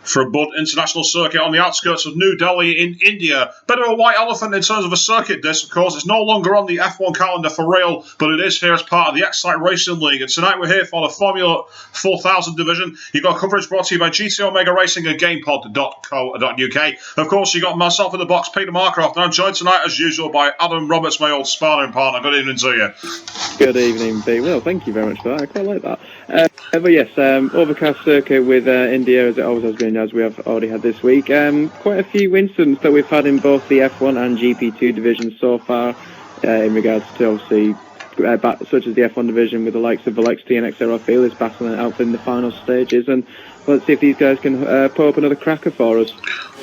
From Bud International Circuit on the outskirts of New Delhi in India. Bit of a white elephant in terms of a circuit disc, of course. It's no longer on the F1 calendar for real, but it is here as part of the Excite Racing League. And tonight we're here for the Formula 4000 division. You've got coverage brought to you by GT Omega Racing and GamePod.co.uk. Of course, you've got myself in the box, Peter Markroft, and I'm joined tonight, as usual, by Adam Roberts, my old sparring partner. Good evening to you. Good evening, Pete. Well, thank you very much for that. I quite like that. But yes, overcast circuit with India, as it always has been, as we have already had this week. Quite a few incidents that we've had in both the F1 and GP2 divisions so far, in regards to obviously, such as the F1 division with the likes of Velexity and XRL Fearless battling it out in the final stages. And let's see if these guys can pull up another cracker for us.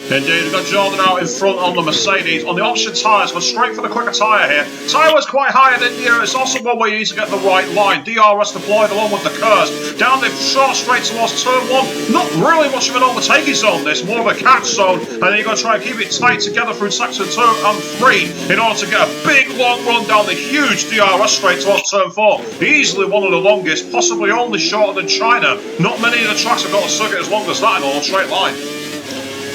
Indeed, we've got Jordan out in front on the Mercedes. On the option tyres, go straight for the quicker tyre here. Tyre was quite high in India. It's also one where you need to get the right line. DRS deployed along with the curves. Down the short straight towards turn 1. Not really much of an overtaking zone, this. More of a catch zone. And then you've got to try and keep it tight together through section 2 and 3 in order to get a big long run down the huge DRS straight towards turn 4. Easily one of the longest, possibly only shorter than China. Not many of the tracks have got a circuit as long as that in a straight line.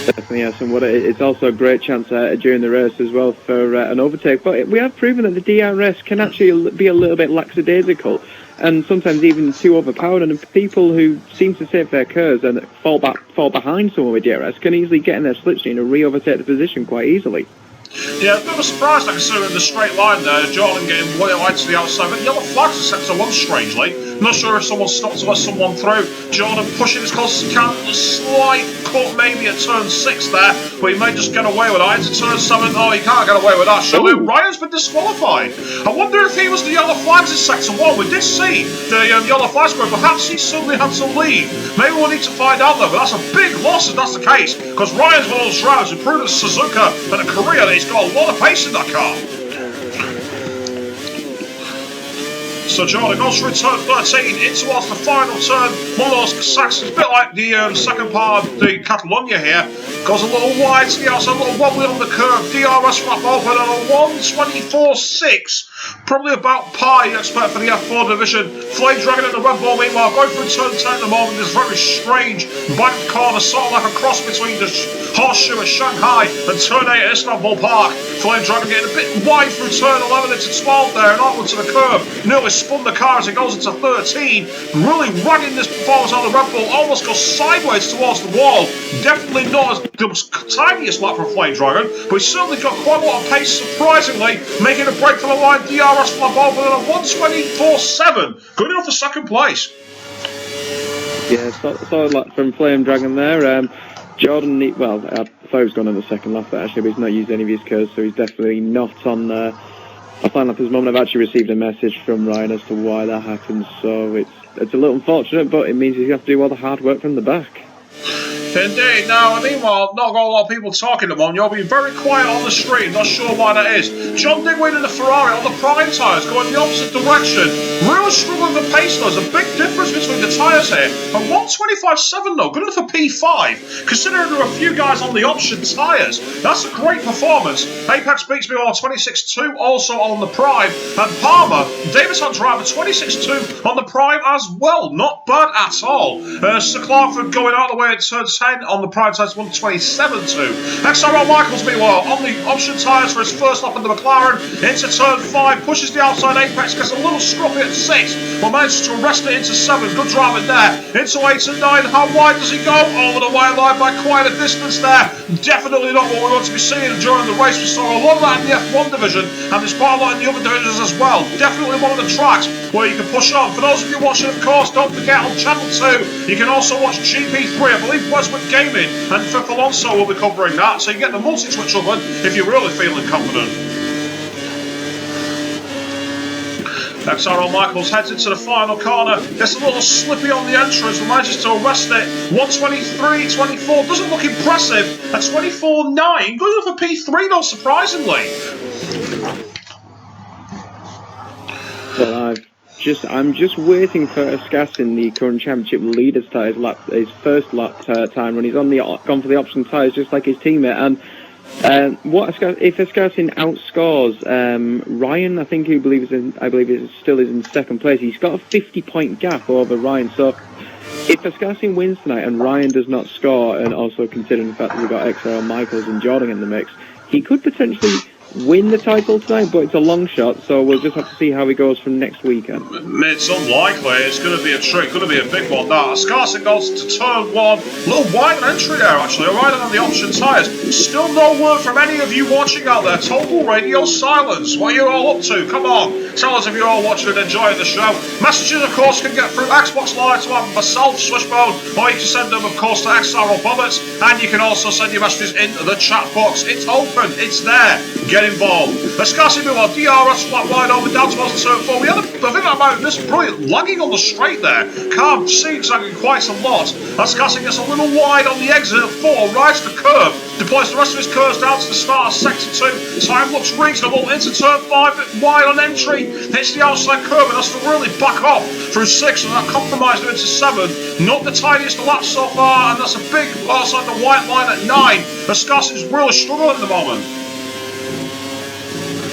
Definitely, yes, and it's also a great chance during the race as well for an overtake. But we have proven that the DRS can actually be a little bit lackadaisical and sometimes even too overpowered. And people who seem to save their curves and fall behind someone with DRS can easily get in their slipstream and re-overtake the position quite easily. Yeah, a bit of a surprise, I consider, in the straight line there. Jordan getting way wide to the outside, but yellow flags are set to 1 strangely. Not sure if someone stopped to let someone through. Jordan pushing as close as he can. A slight cut maybe at turn 6 there, but he may just get away with that. Into turn 7, oh, he can't get away with that. Surely Ryan's been disqualified. I wonder if he was the yellow flags in sector 1. We did see the yellow flags going, perhaps he suddenly had to leave. Maybe we'll need to find out though, but that's a big loss if that's the case, because Ryan's one of those drivers who proved at Suzuka and at Korea that he's got a lot of pace in that car. So Jordan goes through turn 13 in towards the final turn. One of those sections, a bit like the second part of the Catalonia here. Goes a little wide to the outside, a little wobbly on the curve. DRS flap open on a 1:24.6. Probably about par you expect for the F4 division. Flame Dragon in the Red Bull meanwhile going through turn 10 at the moment. This very strange banked corner, sort of like a cross between the Horseshoe at Shanghai and turn 8 at Istanbul Park. Flame Dragon getting a bit wide through turn 11 into 12 there and onward to the curve. Nearly spun the car as it goes into 13. Really ragging this performance on the Red Bull. Almost goes sideways towards the wall. Definitely not as the tiniest lap for Flame Dragon, but he's certainly got quite a lot of pace, surprisingly, making a break for the line. DRS flap open at a 1:24.7. Good enough for second place. Yeah, solid lap from Flame Dragon there. Jordan, I thought he was going on the second lap, but actually he's not used any of his curves, so he's definitely not on a final lap at this moment. I've actually received a message from Ryan as to why that happens, so it's a little unfortunate, but it means he's going to have to do all the hard work from the back. Indeed. Now, meanwhile, not got a lot of people talking at the moment. You're being very quiet on the stream. Not sure why that is. John Digweed in the Ferrari on the prime tyres going the opposite direction. Really struggling with the pace though. There's a big difference between the tyres here. And 1:25.7 though, good enough for P5. Considering there are a few guys on the option tyres, that's a great performance. Apex beats me on 26.2, also on the prime. And Palmer, Davison driver 26.2 on the prime as well. Not bad at all. Sir Clarkford going out of the way at turn 10 on the prime tyres 1:27.2. XRL Michaels meanwhile on the option tyres for his first lap in the McLaren into turn 5, pushes the outside apex, gets a little scruffy at 6, but manages to arrest it into 7. Good driving there. Into 8 and 9. How wide does he go? Over the white line by quite a distance there. Definitely not what we want to be seeing during the race. We saw a lot of that in the F1 division, and there's quite a lot in the other divisions as well. Definitely one of the tracks where you can push on. For those of you watching, of course, don't forget on Channel 2, you can also watch GP3. I believe Westwood Gaming and Fifth Alonso will be covering that, so you get the multi-switch oven if you're really feeling confident. XRL Michaels heads into the final corner, gets a little slippy on the entrance, but manages to arrest it. 1:23.24, doesn't look impressive at 24.9. Good enough for P3 though, surprisingly. Well, I'm just waiting for Askas in the current championship leader to start his first lap time when he's gone for the option tyres just like his teammate. And if Askas outscores Ryan, I believe he still is in second place. He's got a 50-point gap over Ryan. So If Ascarsin wins tonight and Ryan does not score, and also considering the fact that we've got XRL Michaels and Jordan in the mix, he could potentially win the title tonight, but it's a long shot, so we'll just have to see how he goes from next weekend. It's unlikely. It's going to be a trick. Going to be a big one. Now, Ascarsin goes to turn one. A little wide an entry there, actually. Riding on the option tyres. Still no word from any of you watching out there. Total radio silence. What are you all up to? Come on. Tell us if you're all watching and enjoying the show. Messages, of course, can get through Xbox Live to have myself, Swishbone, or you can send them, of course, to XRL Bullets, and you can also send your messages into the chat box. It's open. It's there. Get involved. Ascarsin Miller, DRS flat wide over down towards turn 4. We had a bit about this brilliant lagging on the straight there. Car zigzagging quite a lot. Ascarsin gets a little wide on the exit at 4, rides the curve, deploys the rest of his curves down to the start of sector 2. Time looks reasonable into turn 5, bit wide on entry, hits the outside curve and has to really back off through 6, and that compromised him into 7. Not the tiniest lap so far, and that's a big outside the white line at 9. Ascarsin's really struggling at the moment.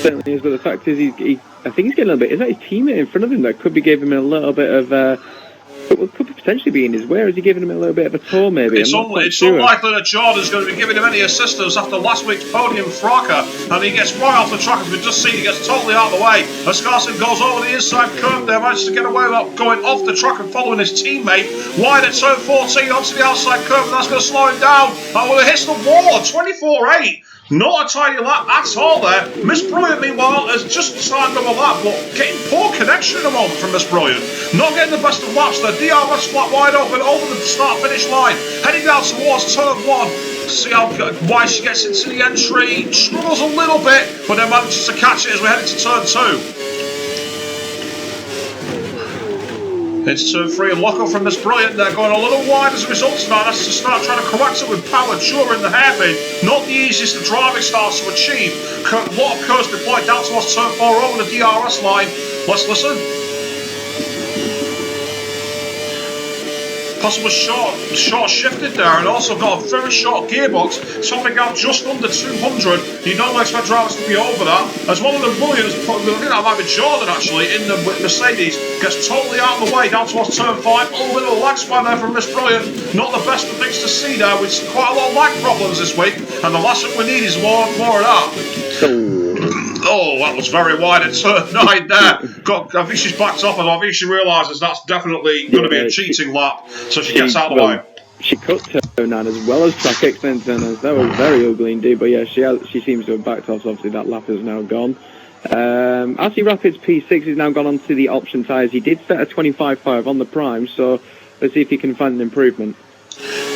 Certainly is, but the fact is, I think he's getting a little bit. Is that his teammate in front of him that could be giving him a little bit of, could potentially be in his way? Or is he giving him a little bit of a tour, maybe? It's unlikely that Jordan's going to be giving him any assistance after last week's podium fracas, and he gets right off the track, as we've just seen. He gets totally out of the way. Ascarsin goes over the inside curve there, manages to get away without going off the track and following his teammate. Wide at turn 14 onto the outside curve, and that's going to slow him down. And when it hits the wall, 24.8. Not a tiny lap at all there. Miss Brilliant, meanwhile, has just signed up a lap, but getting poor connection at the moment from Miss Brilliant. Not getting the best of laps there. DRS flat wide open over the start-finish line. Heading down towards turn 1. See how wide she gets into the entry. Struggles a little bit, but then manages to catch it as we head into turn 2. It's turn 3 and lock up from Miss Brilliant. They're going a little wide as a result of that. Has to start trying to correct it with power during the hairpin. Not the easiest of driving starts to achieve. A lot of curves deployed down towards turn 4 over the DRS line. Let's listen. Possible short shifted there, and also got a very short gearbox, topping out just under 200. You don't expect drivers to be over that. As one of the Williams, I think that might be Jordan actually, in the Mercedes, gets totally out of the way down towards turn 5. A little bit of a lag spine there from Miss Brilliant. Not the best of things to see there, with quite a lot of lag problems this week, and the last thing we need is more of that. Oh, that was very wide at turn 9 there. I think she's backed off, and I think she realises that's definitely going to be a cheating lap, so she gets out of the way. She cut turn 9 as well as track extenders. That was very ugly indeed, but yeah, she seems to have backed off, so obviously that lap is now gone. RC Rapids P6 is now gone on to the option tyres. He did set a 25.5 on the prime, so let's see if he can find an improvement.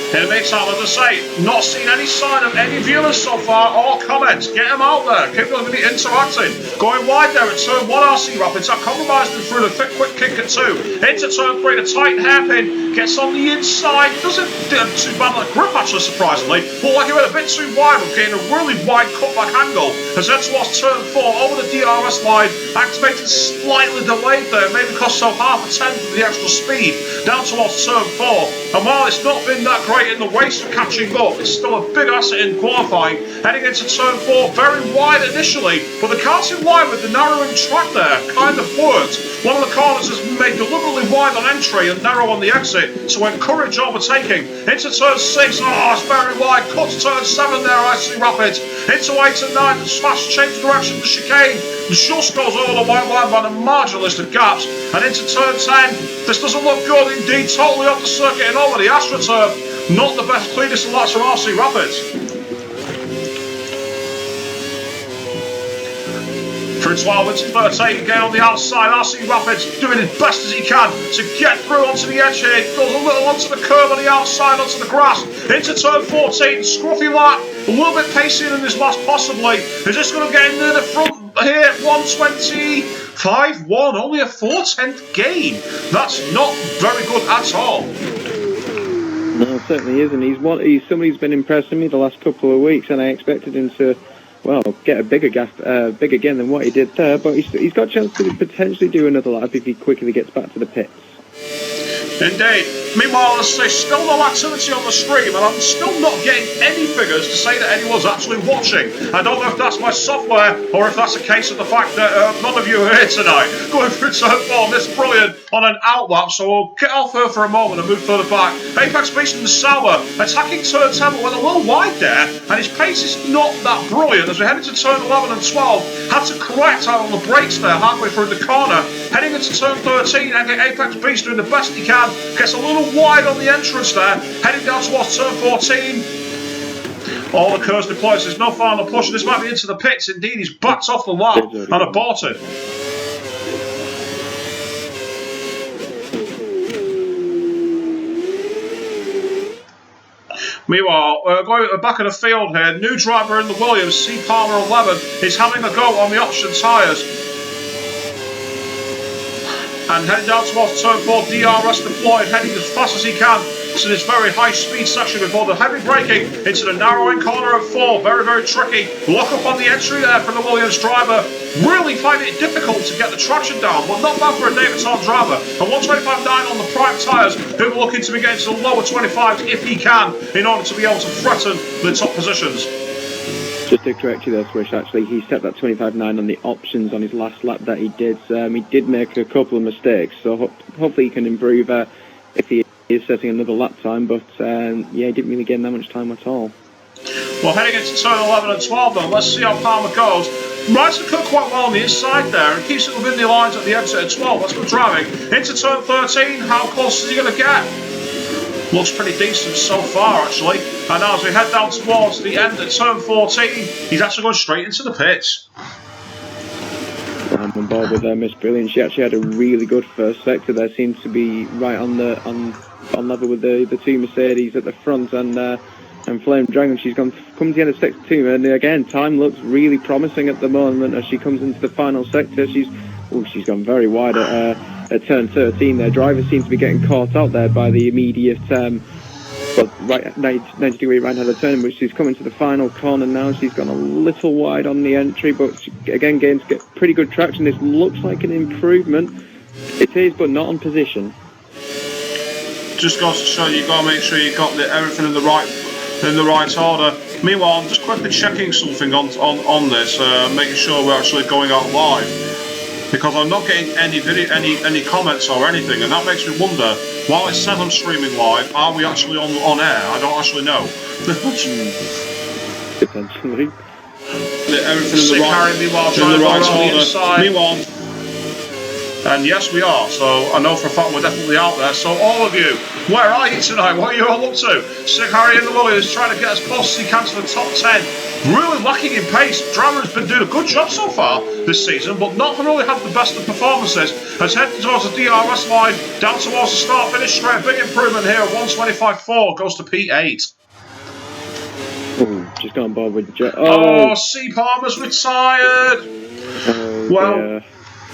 In the meantime, as I say, not seen any sign of any viewers so far or comments. Get them out there. Keep them interacting. Going wide there at turn 1 RC Rapids. That compromised him through the quick kick at 2. Into turn 3, the tight hairpin. Gets on the inside. Doesn't do too bad on the grip, actually, surprisingly. But like he went a bit too wide, with getting a really wide cutback angle. As head towards turn 4 over the DRS line. Activated slightly delayed there. Maybe cost so half a tenth of the extra speed. Down towards turn 4. And while it's not been that great in the race for catching up, it's still a big asset in qualifying. Heading into turn 4, very wide initially, but the car's in line with the narrowing track there, kind of worked. One of the corners is made deliberately wide on entry and narrow on the exit to encourage overtaking. Into turn 6, oh, it's very wide, cuts turn 7 there, RC Rapids. Into 8 and 9, fast change direction to chicane. Just goes over the white line by the marginal list of gaps. And into turn 10, this doesn't look good indeed, totally off the circuit and over the AstroTurf. Not the best cleanest of laps from RC Rapids. Through 12 into 13, again on the outside. RC Rapids doing his best as he can to get through onto the edge here. Goes a little onto the curb on the outside, onto the grass. Into turn 14, scruffy lap. A little bit pacier than his last, possibly. Is this going to get in near the front here? 125.1, only a 4/10 gain. That's not very good at all. No, it certainly isn't. He's somebody who's been impressing me the last couple of weeks, and I expected him to, well, get a bigger gain than what he did there. But he's got a chance to potentially do another lap if he quickly gets back to the pits. Indeed. Meanwhile, there's still no activity on the stream, and I'm still not getting any figures to say that anyone's actually watching. I don't know if that's my software, or if that's a case of the fact that none of you are here tonight. Going through turn 4, Miss Brilliant on an outlap, so we'll get off her for a moment and move further back. Apex Beast and Sauer attacking turn 10, but went a little wide there, and his pace is not that brilliant. As we head into turn 11 and 12, had to correct out on the brakes there halfway through the corner. Heading into turn 13, Apex Beast doing the best he can, gets a little wide on the entrance there, heading down towards turn 14. All the curves deployed, so there's no final push. This might be into the pits. Indeed, he's backed off the lap and aborted. Meanwhile, going back of the field here, new driver in the Williams, C. Palmer 11, is having a go on the option tyres. And heading down towards turn 4, DRS deployed, heading as fast as he can to this very high speed section before the heavy braking into the narrowing corner of 4. Very, very tricky. Lock up on the entry there from the Williams driver. Really finding it difficult to get the traction down, but not bad for a Davidson driver. A 125.9 on the prime tyres, who are looking to be getting to the lower 25s if he can, in order to be able to threaten the top positions. Just to correct you there, Swish, actually, he set that 25.9 on the options on his last lap that he did. He did make a couple of mistakes, so hopefully he can improve if he is setting another lap time, but yeah, he didn't really gain that much time at all. Well, heading into turn 11 and 12 then, let's see how Palmer goes. Rides the cut quite well on the inside there and keeps it within the lines at the exit at 12. That's good driving. Into turn 13, how close is he going to get? Looks pretty decent so far, actually. And now as we head down towards the end at turn 14, he's actually going straight into the pits. I'm on board with Miss Brilliant. She actually had a really good first sector there. Seems to be right on level with the two Mercedes at the front and Flame Dragon. She's come to the end of sector 2, and again, time looks really promising at the moment as she comes into the final sector. She's gone very wide at turn 13 there. Driver seems to be getting caught out there by the immediate 90 degree right hand of turn, but she's coming to the final corner now. She's gone a little wide on the entry, but she, again, gains get pretty good traction. This looks like an improvement. It is, but not on position. Just goes to show you've got to make sure you've got everything in the right order. Meanwhile, I'm just quickly checking something on this, making sure we're actually going out live, because I'm not getting any comments or anything, and that makes me wonder. While it says I'm streaming live, are we actually on air? I don't actually know. Potentially. Everything in the right order. Meanwhile. And yes, we are, so I know for a fact we're definitely out there. So all of you, where are you tonight? What are you all up to? Sick Harry in the Williams trying to get as close as he can to the top 10. Really lacking in pace. Drama has been doing a good job so far this season, but not really had the best of performances. Has headed towards the DRS line, down towards the start-finish straight. Big improvement here, 125.4 goes to P8. Just gone board with Jet. Oh, C. Palmer's retired. Well.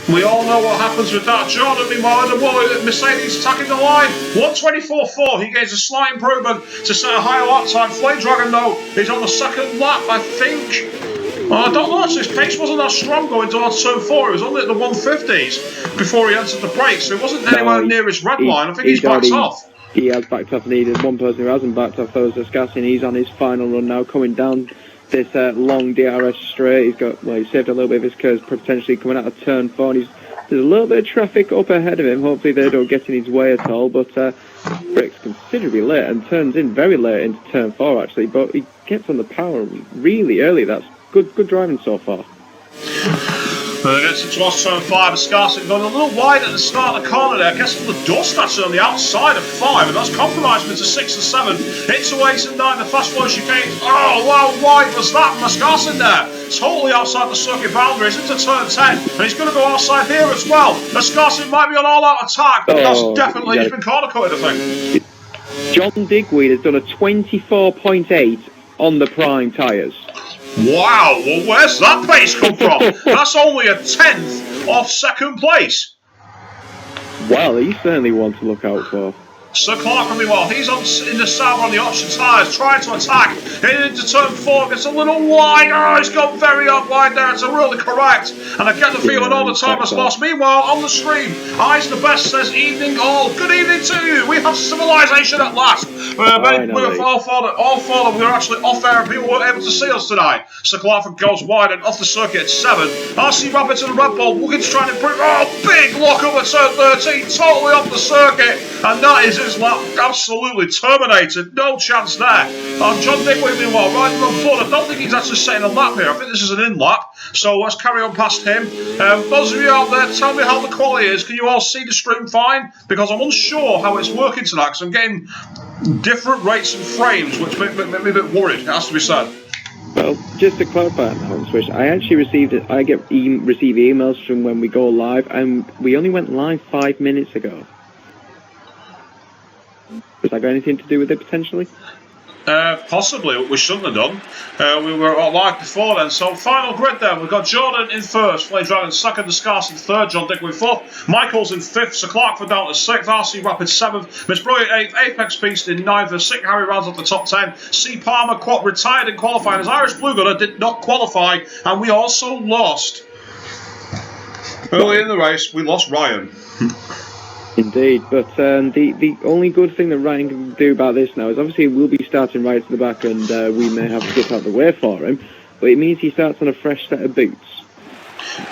We all know what happens with that. Jordan, meanwhile, in the Mercedes attacking the line. 124.4. He gains a slight improvement to set a higher lap time. Flame Dragon, though, is on the second lap, I think. I don't know, actually, his pace wasn't that strong going towards turn 4. He was only at the 150s before he entered the brakes, so he wasn't anywhere near his red line. I think he's backed off. He has backed off, and there's one person who hasn't backed off, though, is Escassin. He's on his final run now, coming down this long DRS straight. He saved a little bit of his curves, potentially coming out of turn 4, and there's a little bit of traffic up ahead of him. Hopefully they don't get in his way at all, but brakes considerably late and turns in very late into turn 4 actually, but he gets on the power really early. That's good driving so far. Gets towards turn 5, Escarcin going a little wide at the start of the corner there. Gets all the dust actually on the outside of 5, and that's compromised into 6 and 7. Into 8 and 9, the fast flow chicane. Oh, wow, wide was that from Escarcin there? Totally outside the circuit boundaries into turn 10, and he's going to go outside here as well. Escarcin might be on all-out attack, but that's definitely, he's been corner-cutted, I think. John Digweed has done a 24.8 on the prime tyres. Wow, well, where's that pace come from? That's only a 10th off second place. Well, he's certainly one to look out for. Sir Clark will be well. He's on in the south on the option tyres, trying to attack. Into turn 4, gets a little wide. Oh, he's gone very up wide there. It's really correct. And I get the feeling all the time has lost. Meanwhile, on the stream, Eyes the Best says, evening all. Good evening to you. We have civilization at last. We're all thought we were actually off air and people weren't able to see us tonight. Sir Clark goes wide and off the circuit at 7. RC Rabbit and Red Bull looking to try and improve. Oh, big lock up at turn 13. Totally off the circuit. And that is his lap absolutely terminated. No chance there. John Digweed meanwhile riding on board. I don't think he's actually setting a lap here. I think this is an in lap. So let's carry on past him. Those of you out there, tell me how the quality is. Can you all see the stream fine? Because I'm unsure how it's working tonight because I'm getting different rates and frames, which make me a bit worried. It has to be said. Well, just to clarify on Switch, I actually receive emails from when we go live, and we only went live 5 minutes ago. Has that got anything to do with it potentially? Possibly, we shouldn't have done. We were live before then. So final grid then. We've got Jordan in first, Flame Dragon second, Descartes in third, John Digweed fourth, Michael's in fifth, Sir Clark for down to sixth, RC Rapid seventh, Miss Brilliant eighth, Apex Beast in ninth, and Sick Harry rounds off the top 10. C Palmer retired in qualifying as Irish Blue Gunner did not qualify, and we also lost. Early in the race, we lost Ryan. Indeed, but the only good thing that Ryan can do about this now is obviously we'll be starting right at the back and we may have to get out the way for him, but it means he starts on a fresh set of boots.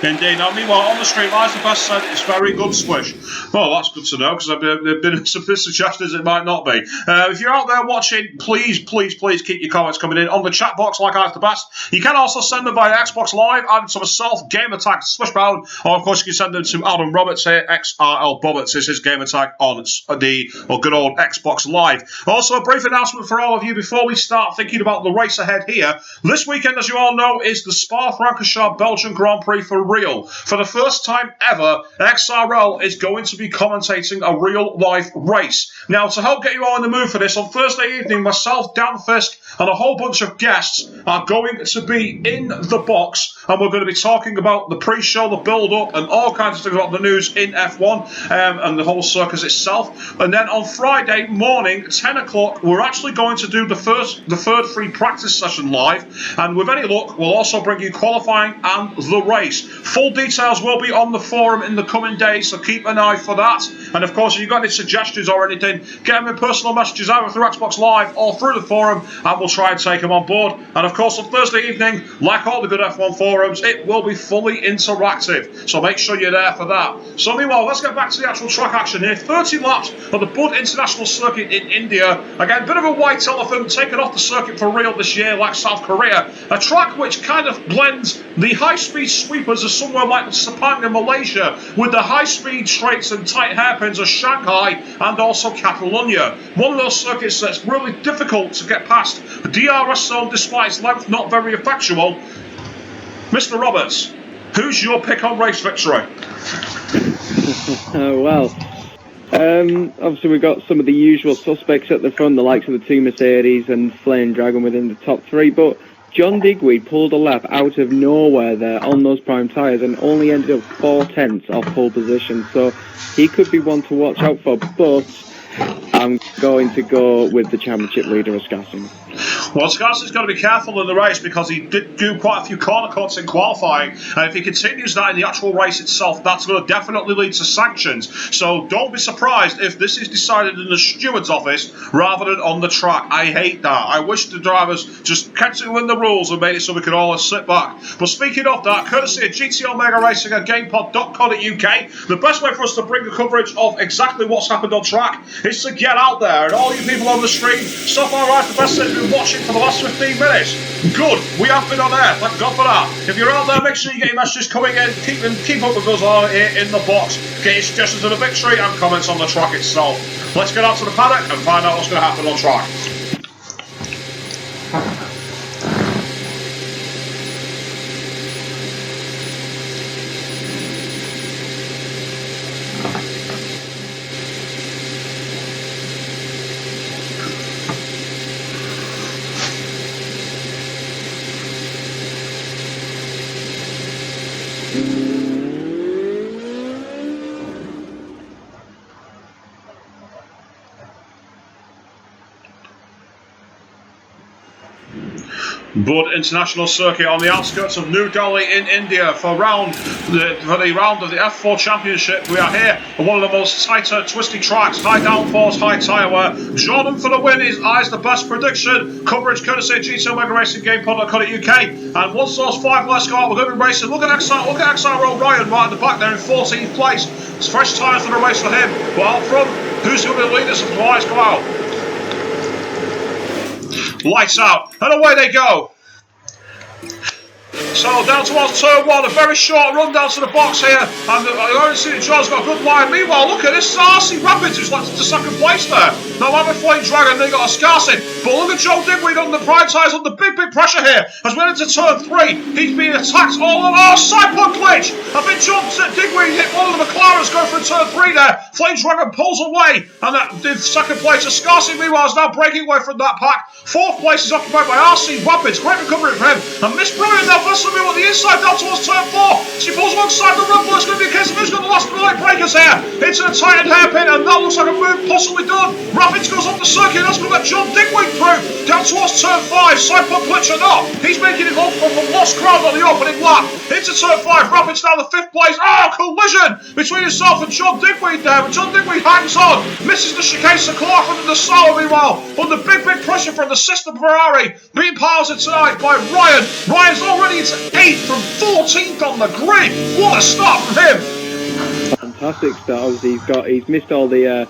Indeed. Now, meanwhile, on the street, Eyes the Best said it's very good, Swish. Well, that's good to know, because there have been some suggestions it might not be. If you're out there watching, please keep your comments coming in on the chat box like Eyes the Best. You can also send them via Xbox Live, either to myself, Game Attack, Swishbound, or of course you can send them to Adam Roberts here, XRL Roberts is his Game Attack on the good old Xbox Live. Also, a brief announcement for all of you before we start thinking about the race ahead here. This weekend, as you all know, is the Spa-Francorchamps Belgian Grand Prix for real. For the first time ever, XRL is going to be commentating a real-life race. Now, to help get you all in the mood for this, on Thursday evening, myself, Dan Fisk, and a whole bunch of guests are going to be in the box, and we're going to be talking about the pre-show, the build-up, and all kinds of things about the news in F1 and the whole circus itself. And then on Friday morning, 10 o'clock, we're actually going to do the third free practice session live, and with any luck, we'll also bring you qualifying and the race. Full details will be on the forum in the coming days, so keep an eye for that. And of course, if you've got any suggestions or anything, get them in personal messages either through Xbox Live or through the forum, and we'll try and take them on board. And of course, on Thursday evening, like all the good F1 forums, it will be fully interactive, so make sure you're there for that. So meanwhile, let's get back to the actual track action here. 30 laps of the Bud International Circuit in India. Again, a bit of a white elephant taken off the circuit for real this year, like South Korea. A track which kind of blends the high-speed sweepers of somewhere like Sepang in Malaysia with the high-speed straights and tight hairpins of Shanghai and also Catalonia. One of those circuits that's really difficult to get past. The DRS zone, despite its length, not very effectual. Mr. Roberts, who's your pick on race victory? Obviously we've got some of the usual suspects at the front, the likes of the two Mercedes and Flame Dragon within the top three, but John Digweed pulled a lap out of nowhere there on those prime tyres and only ended up 4/10 off pole position, so he could be one to watch out for, but I'm going to go with the championship leader, Ascassing. Well, Scarson's got to be careful in the race because he did do quite a few corner cuts in qualifying, and if he continues that in the actual race itself, that's going to definitely lead to sanctions. So don't be surprised if this is decided in the steward's office rather than on the track. I hate that. I wish the drivers just kept it within the rules and made it so we could all sit back. But speaking of that, courtesy of GTO Mega Racing and GamePod.co.uk, the best way for us to bring the coverage of exactly what's happened on track is to get out there. And all you people on the stream, so far, right, the best thing watching for the last 15 minutes. Good, we have been on air, thank God for that. If you're out there, make sure you get your messages coming in, keep up with us all here in the box, get your suggestions of the victory and comments on the track itself. Let's get out to the paddock and find out what's going to happen on track. Bud International Circuit on the outskirts of New Delhi in India for the round of the F4 Championship. We are here on one of the most tighter, twisty tracks, high downforce, high tyre wear. Jordan for the win is the best prediction. Coverage courtesy of GT Omega Racing Game Pod.co.uk. And once those 5 less go out, we're going to be racing. Look at XRL Ryan right at the back there in 14th place. It's fresh tyres for the race for him. But out front, who's going to lead us if the lights go out? Lights out, and away they go. So down towards turn 1, a very short run down to the box here, and I already see that John's got a good line. Meanwhile, look at this RC Rapids who's left into second place there. Now I'm a Flame Dragon, they got a Scarcity, but look at Joe Digweed on the prime tyres under big pressure here. As we're into turn 3, he's being attacked all on. Oh, side pod glitch! I think John Digweed hit one of the McLarens going for turn 3 there. Flame Dragon pulls away, and the second place, Scarcity meanwhile is now breaking away from that pack. 4th place is occupied by RC Rapids, great recovery for him, and Miss Brilliant now first on the inside down towards turn 4. She pulls alongside the run, but it's going to be a case of who's got the last minute breakers here. Into the tightened hairpin, and that looks like a move possibly done. Rapids goes off the circuit, that's going to let John Digweed through. Down towards turn 5, side pod glitch or not. He's making it up from the lost ground on the opening lap. Into turn 5, Rapids now the 5th place. Oh, collision between himself and John Digweed there. But John Digweed hangs on, misses the chicane, Clarkford and the Sauer meanwhile. Under big pressure from the sister Ferrari, being piloted tonight by Ryan. Ryan's already into 8th from 14th on the grid. What a start from him! Fantastic start. Obviously, he's missed all the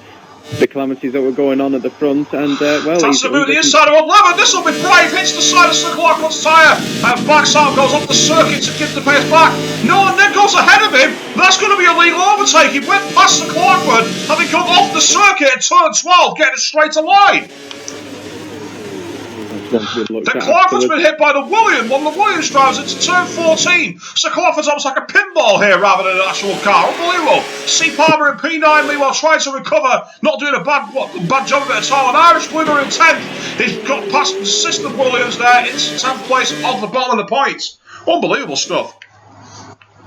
calamities that were going on at the front, and well, that's the move the inside of 11. This will be brave. Hits the side of Sir Clarkford's tyre and backs out, goes off the circuit to give the pace back. No one then goes ahead of him. That's going to be a legal overtake. He went past Sir Clarkford, having come off the circuit at turn 12, getting it straight to line. The Clarkford's been hit by the Williams, one of the Williams drivers into turn 14. So Clarkford's almost like a pinball here rather than an actual car. Unbelievable. C. Palmer in P9 meanwhile trying to recover, not doing a bad job of it at all. And Irish Bluger in 10th. He's got past the sister Williams there into 10th place off the bottom of the points. Unbelievable stuff.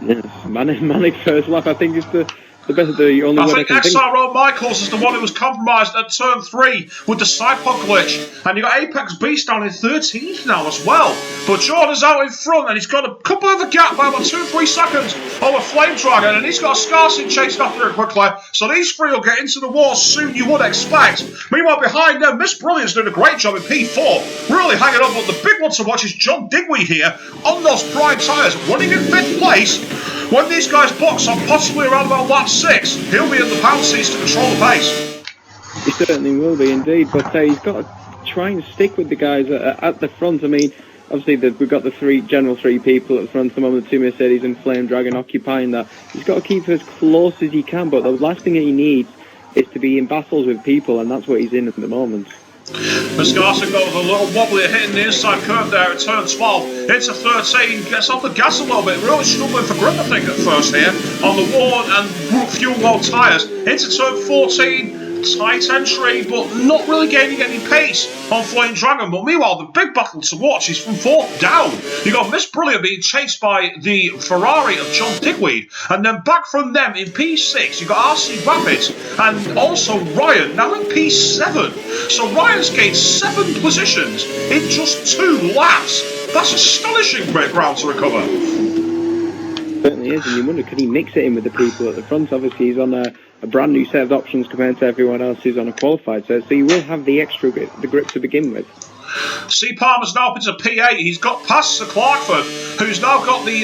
Yes, manic first lap. I think it's the only I one think XRL Michaels is the one who was compromised at turn 3 with the side pod glitch, and you got Apex Beast down in 13th now as well. But Jordan's out in front, and he's got a couple of a gap by about 2-3 seconds over Flame Dragon, and he's got a Scarcity chasing after it quickly. So these three will get into the war soon, you would expect. Meanwhile, behind them, Miss Brilliant's doing a great job in P4, really hanging on. But the big one to watch is John Digweed here on those prime tyres, running in 5th place. When these guys box on possibly around about lap 6, he'll be in the pound seats to control the pace. He certainly will be indeed, but he's got to try and stick with the guys at the front. I mean, obviously we've got the general three people at the front, the moment the 2 Mercedes and Flame Dragon occupying that. He's got to keep as close as he can, but the last thing that he needs is to be in battles with people, and that's what he's in at the moment. Scarcity goes a little wobbly, hitting the inside curve there at turn 12, into 13, gets off the gas a little bit, really struggling for grip I think at first here, on the worn and fuel low tyres, into turn 14, tight entry, but not really gaining any pace on Flame Dragon. But meanwhile, the big battle to watch is from 4th down. You got Miss Brilliant being chased by the Ferrari of John Digweed, and then back from them in P6, you got RC Rapids and also Ryan now in P7. So Ryan's gained 7 positions in just 2 laps. That's astonishing great ground to recover. Certainly is, and you wonder, could he mix it in with the people at the front? Obviously, he's on a brand new set of options compared to everyone else who's on a qualified set, so he will have the extra the grip to begin with. C. Palmer's now up into P8. He's got past Sir Clarkford, who's now got the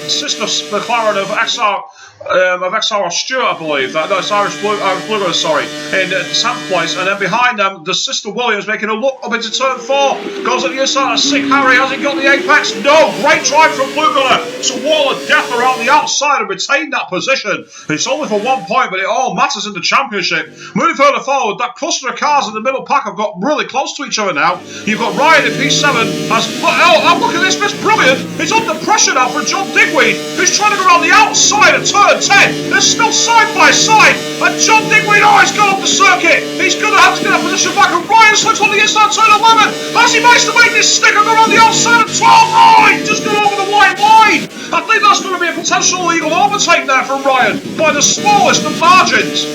sister McLaren of XR Stewart, I believe. That's Irish Bluger, sorry, in 10th place. And then behind them, the sister Williams making a look up into turn 4. Goes at the inside of Sick Harry. Has he got the apex? No. Great drive from Bluger to wall of death around the outside and retain that position. It's only for 1 point, but it all matters in the championship. Moving further forward, that cluster of cars in the middle pack have got really close to each other now. You've got Ryan in P7. Oh, look at this, Miss Brilliant. It's under pressure now from John Digweed, who's trying to go around the outside of turn 10. They're still side by side, and John Digweed, he's gone off the circuit. He's going to have to get a position back, and Ryan slips on the inside turn 11. Has he managed to make this stick and go around the outside of 12? Oh, he just got over the white line. I think that's going to be a potential legal overtake there from Ryan by the smallest of margins.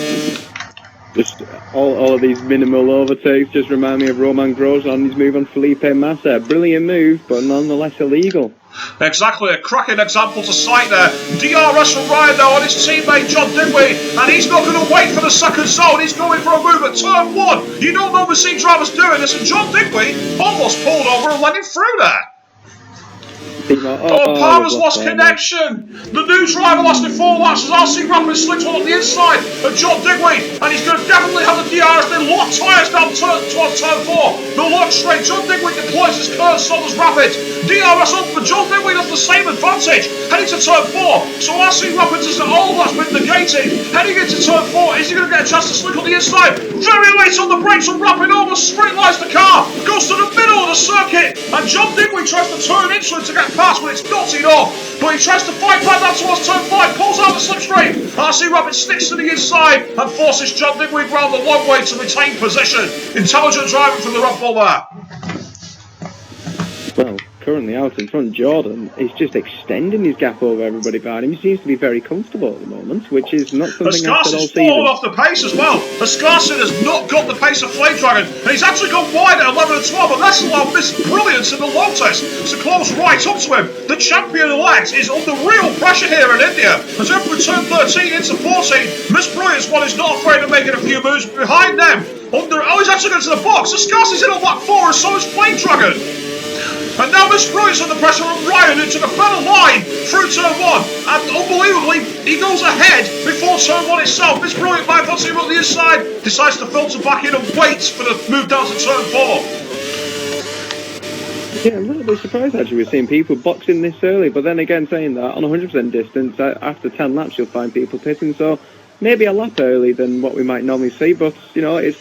Just all of these minimal overtakes just remind me of Romain Grosjean on his move on Felipe Massa. Brilliant move, but nonetheless illegal. Exactly, a cracking example to cite there. DRS from Ryan now on his teammate John Digweed, and he's not going to wait for the second zone. He's going for a move at turn 1. You don't normally see drivers doing this, and John Digweed almost pulled over and let him through there. Palmer's lost connection. The new driver lasted 4 laps as RC Rapid slipped on the inside of John Digweed, and he's going to definitely have the DRS. They lock tyres down towards turn 4. The lock straight. John Digweed deploys his curve, so does Rapid. DRS up for John Digweed has the same advantage heading to turn 4. So RC Rapids is all that's been negated. Heading into turn 4, is he going to get a chance to slip on the inside? Very late on the brakes from Rapid, almost straight lines the car, goes to the middle of the circuit, and John Digweed tries to turn into it to get past, but it's not enough. But he tries to fight back down towards turn 5, pulls out the slipstream. RC Rapid sticks to the inside and forces John Digweed round the long way to retain position. Intelligent driving from the Red Bull there. Well, currently out in front, Jordan is just extending his gap over everybody behind him. He seems to be very comfortable at the moment, which is not something I've said all season. Fallen off the pace as well. Ascarson has not got the pace of Flame Dragon, and he's actually gone wide at 11 and 12, and that's allowed Miss Brilliance in the Lotus to close right up to him. The champion-elect is under real pressure here in India. As if from turn 13 into 14, Miss Brilliance one is not afraid of making a few moves behind them. He's actually going to the box. Ascarson's in on lap 4, and so is Flame Dragon. And now Miss Brilliance under pressure on Ryan, who took a better line through turn 1. And unbelievably, he goes ahead before turn 1 itself. Miss Brilliant might not see him on the inside, decides to filter back in and waits for the move down to turn 4. Yeah, I'm a little bit surprised actually we're seeing people boxing this early, but then again saying that, on 100% distance, after 10 laps you'll find people pitting, so maybe a lap early than what we might normally see, but, you know, it's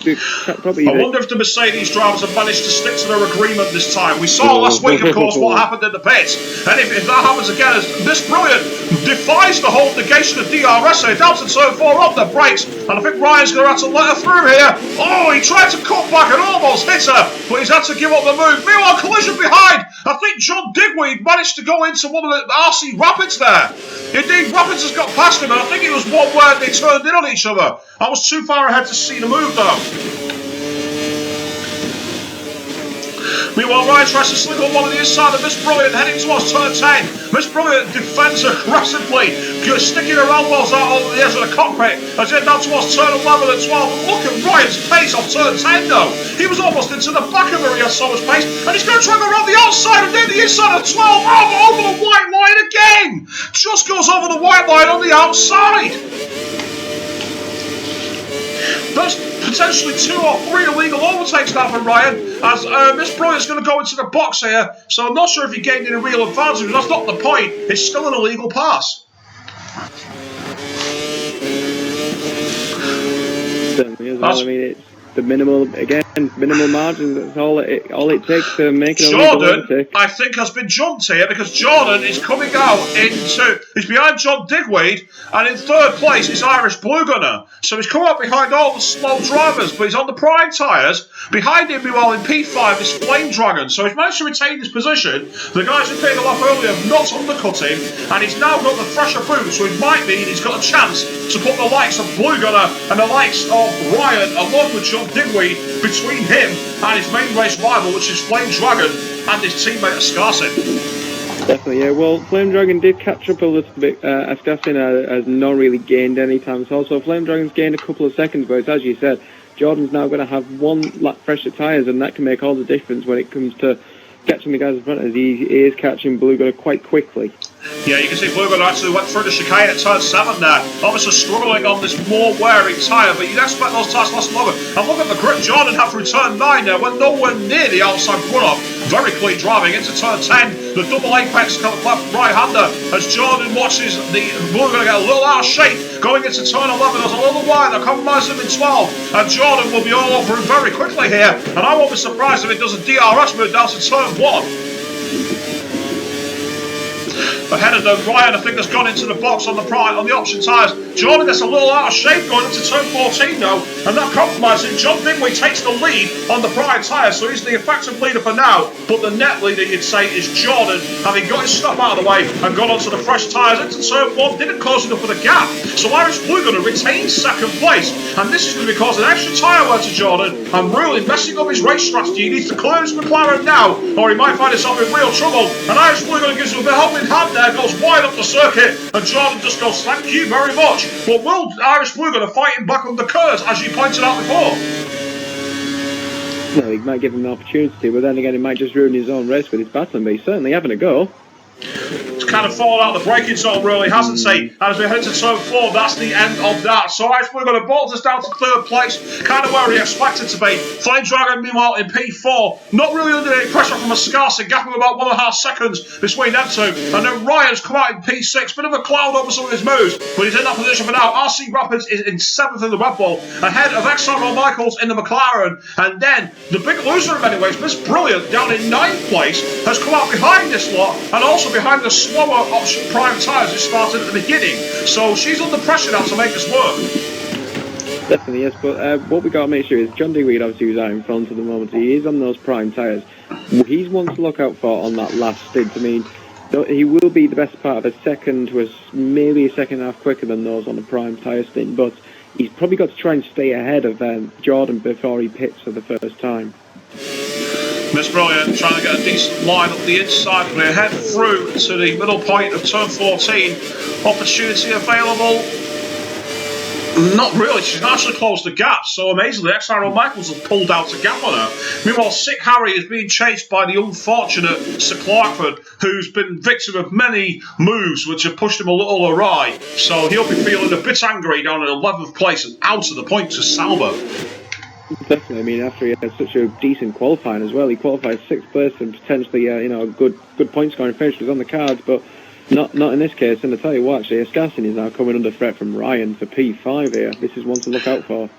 probably... I wonder if the Mercedes drivers have managed to stick to their agreement this time. We saw last week, of course, what happened in the pits. And if that happens again, as Miss Brilliant defies the whole negation of DRS here, down to turn 4 on the brakes, and I think Ryan's going to have to let her through here. Oh, he tried to cut back and almost hit her, but he's had to give up the move. Meanwhile, collision behind. I think John Digweed managed to go into one of the RC Rapids there. Indeed, Rapids has got past him, and I think it was one where they turned in on each other. I was too far ahead to see the move, though. Meanwhile, Ryan tries to slip on one of the inside of Miss Brilliant, heading towards turn 10. Miss Brilliant defends aggressively, sticking her elbows out over the edge of the cockpit as they head down towards turn 11 and 12. And look at Ryan's pace off turn 10, though. He was almost into the back of her, he has so much pace, and he's going to try to go around the outside and then the inside of 12. Over the white line again! Just goes over the white line on the outside. There's potentially 2 or 3 illegal overtakes now for Ryan, as Miss Brilliant's going to go into the box here, so I'm not sure if he gained any real advantage, that's not the point, it's still an illegal pass. Certainly is. I mean, it's the minimal margins, that's all it takes to make it a illegal overtake. I think has been jumped here because Jordan is coming out he's behind John Digweed, and in 3rd place is Irish Blue Gunner. So he's come up behind all the slow drivers, but he's on the prime tyres. Behind him, meanwhile, in P5 is Flame Dragon. So he's managed to retain his position. The guys who came a lap earlier have not undercut him, and he's now got the fresher boot, so it might mean he's got a chance to put the likes of Blue Gunner and the likes of Ryan, along with John Digweed, between him and his main race rival, which is Flame Dragon, and his teammate Ascarson. Definitely, yeah. Well, Flame Dragon did catch up a little bit. Ascarson has not really gained any time at all. So Flame Dragon's gained a couple of seconds, but as you said, Jordan's now going to have 1 lap fresher tyres, and that can make all the difference when it comes to catching the guys in front, as he is catching Blue Gunner quite quickly. Yeah, you can see Blue Gunner actually went through the chicane at turn 7 there. Obviously struggling on this more wearing tyre, but you'd expect those tyres to last longer. And look at the grip Jordan had through turn 9 there, went nowhere near the outside runoff. Very clean driving into turn 10. The double apex left right-hander as Jordan watches the Blue Gunner get a little out of shape going into turn 11. There's a little wide that compromises him in 12. And Jordan will be all over him very quickly here. And I won't be surprised if it does a DRS move down to turn 1. Ahead of them, Ryan, I think, has gone into the box on the option tyres. Jordan gets a little out of shape going into turn 14 now, and that compromises. John Digweed takes the lead on the Prime tyres, so he's the effective leader for now, but the net leader, you'd say, is Jordan, having got his stuff out of the way and gone onto the fresh tyres into turn 1, didn't cause enough of a gap, so Irish Blue Gunner retains second place, and this is going to be causing extra tyre wear to Jordan and really messing up his race strategy. He needs to clear his McLaren now, or he might find himself in real trouble, and Irish Blue Gunner gives him a bit of helping hand there, goes wide up the circuit, and Jordan just goes, thank you very much. But will Irish Blue Gunner fight him back on the curves, as you pointed out before? Well, he might give him an opportunity, but then again, he might just ruin his own race with his battling, but he's certainly having a go. It's kind of fallen out of the braking zone, really, hasn't he? And as we head to turn 4, that's the end of that. So Irish Blue Gunner bolts us down to third place, kind of where we expected to be. Flame Dragon, meanwhile, in P4, not really under any pressure from a Scarcity, gapping about 1.5 seconds between them two. And then Ryan's come out in P6, bit of a cloud over some of his moves, but he's in that position for now. RC Rapids is in 7th in the Red Bull, ahead of XRL Michaels in the McLaren. And then the big loser in many ways, Miss Brilliant, down in 9th place, has come out behind this lot, and also behind the slower option Prime tyres who started at the beginning. So she's under pressure now to make this work. Definitely, yes, but what we got to make sure is John Digweed obviously was out in front at the moment. He is on those Prime tyres. He's one to look out for on that last stint. I mean, he will be the best part of a second to maybe a second and a half quicker than those on the Prime tyre stint, but he's probably got to try and stay ahead of Jordan before he pits for the first time. Miss Brilliant trying to get a decent line up the inside. We head through to the middle point of turn 14. Opportunity available. Not really, she's actually closed the gap, so amazingly XRL Michaels has pulled out a gap on her. Meanwhile, Sick Harry is being chased by the unfortunate Sir Clarkford, who's been victim of many moves which have pushed him a little awry, so he'll be feeling a bit angry down in 11th place and out of the point to Sauber. Definitely, I mean, after he had such a decent qualifying as well, he qualified 6th place and potentially, a good point scoring finish was on the cards, but not in this case. And I tell you what, actually, Escarcin is now coming under threat from Ryan for P5 here. This is one to look out for.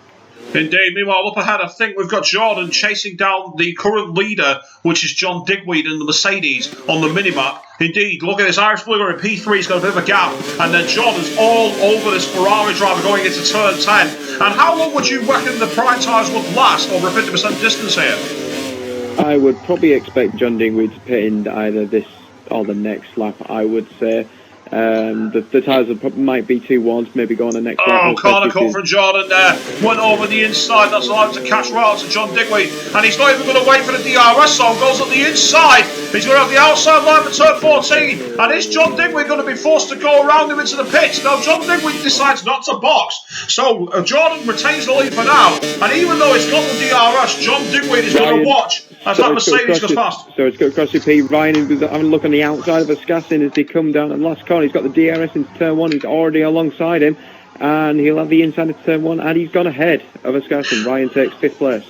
Indeed. Meanwhile, up ahead, I think we've got Jordan chasing down the current leader, which is John Digweed in the Mercedes on the minimap. Indeed, look at this Irish Blue Gunner in P3, he's got a bit of a gap, and then Jordan's all over this Ferrari driver going into turn 10. And how long would you reckon the Prime tyres would last over a 50% distance here? I would probably expect John Digweed to pit in either this or the next lap, I would say. The tyres might be too warm to maybe go on the next lap. Oh, corner cut from Jordan there. Went over the inside. That's allowed to catch right out to John Digweed. And he's not even going to wait for the DRS zone. Goes on the inside. He's going to have the outside line for turn 14. And is John Digweed going to be forced to go around him into the pits? No, John Digweed decides not to box. So Jordan retains the lead for now. And even though he's got the DRS, John Digweed is going to watch as that Mercedes goes past. So it's got across your P. Ryan was having a look on the outside of Escarcin as they come down at the last corner. He's got the DRS into turn 1. He's already alongside him. And he'll have the inside of turn 1. And he's gone ahead of Escarcin. Ryan takes 5th place.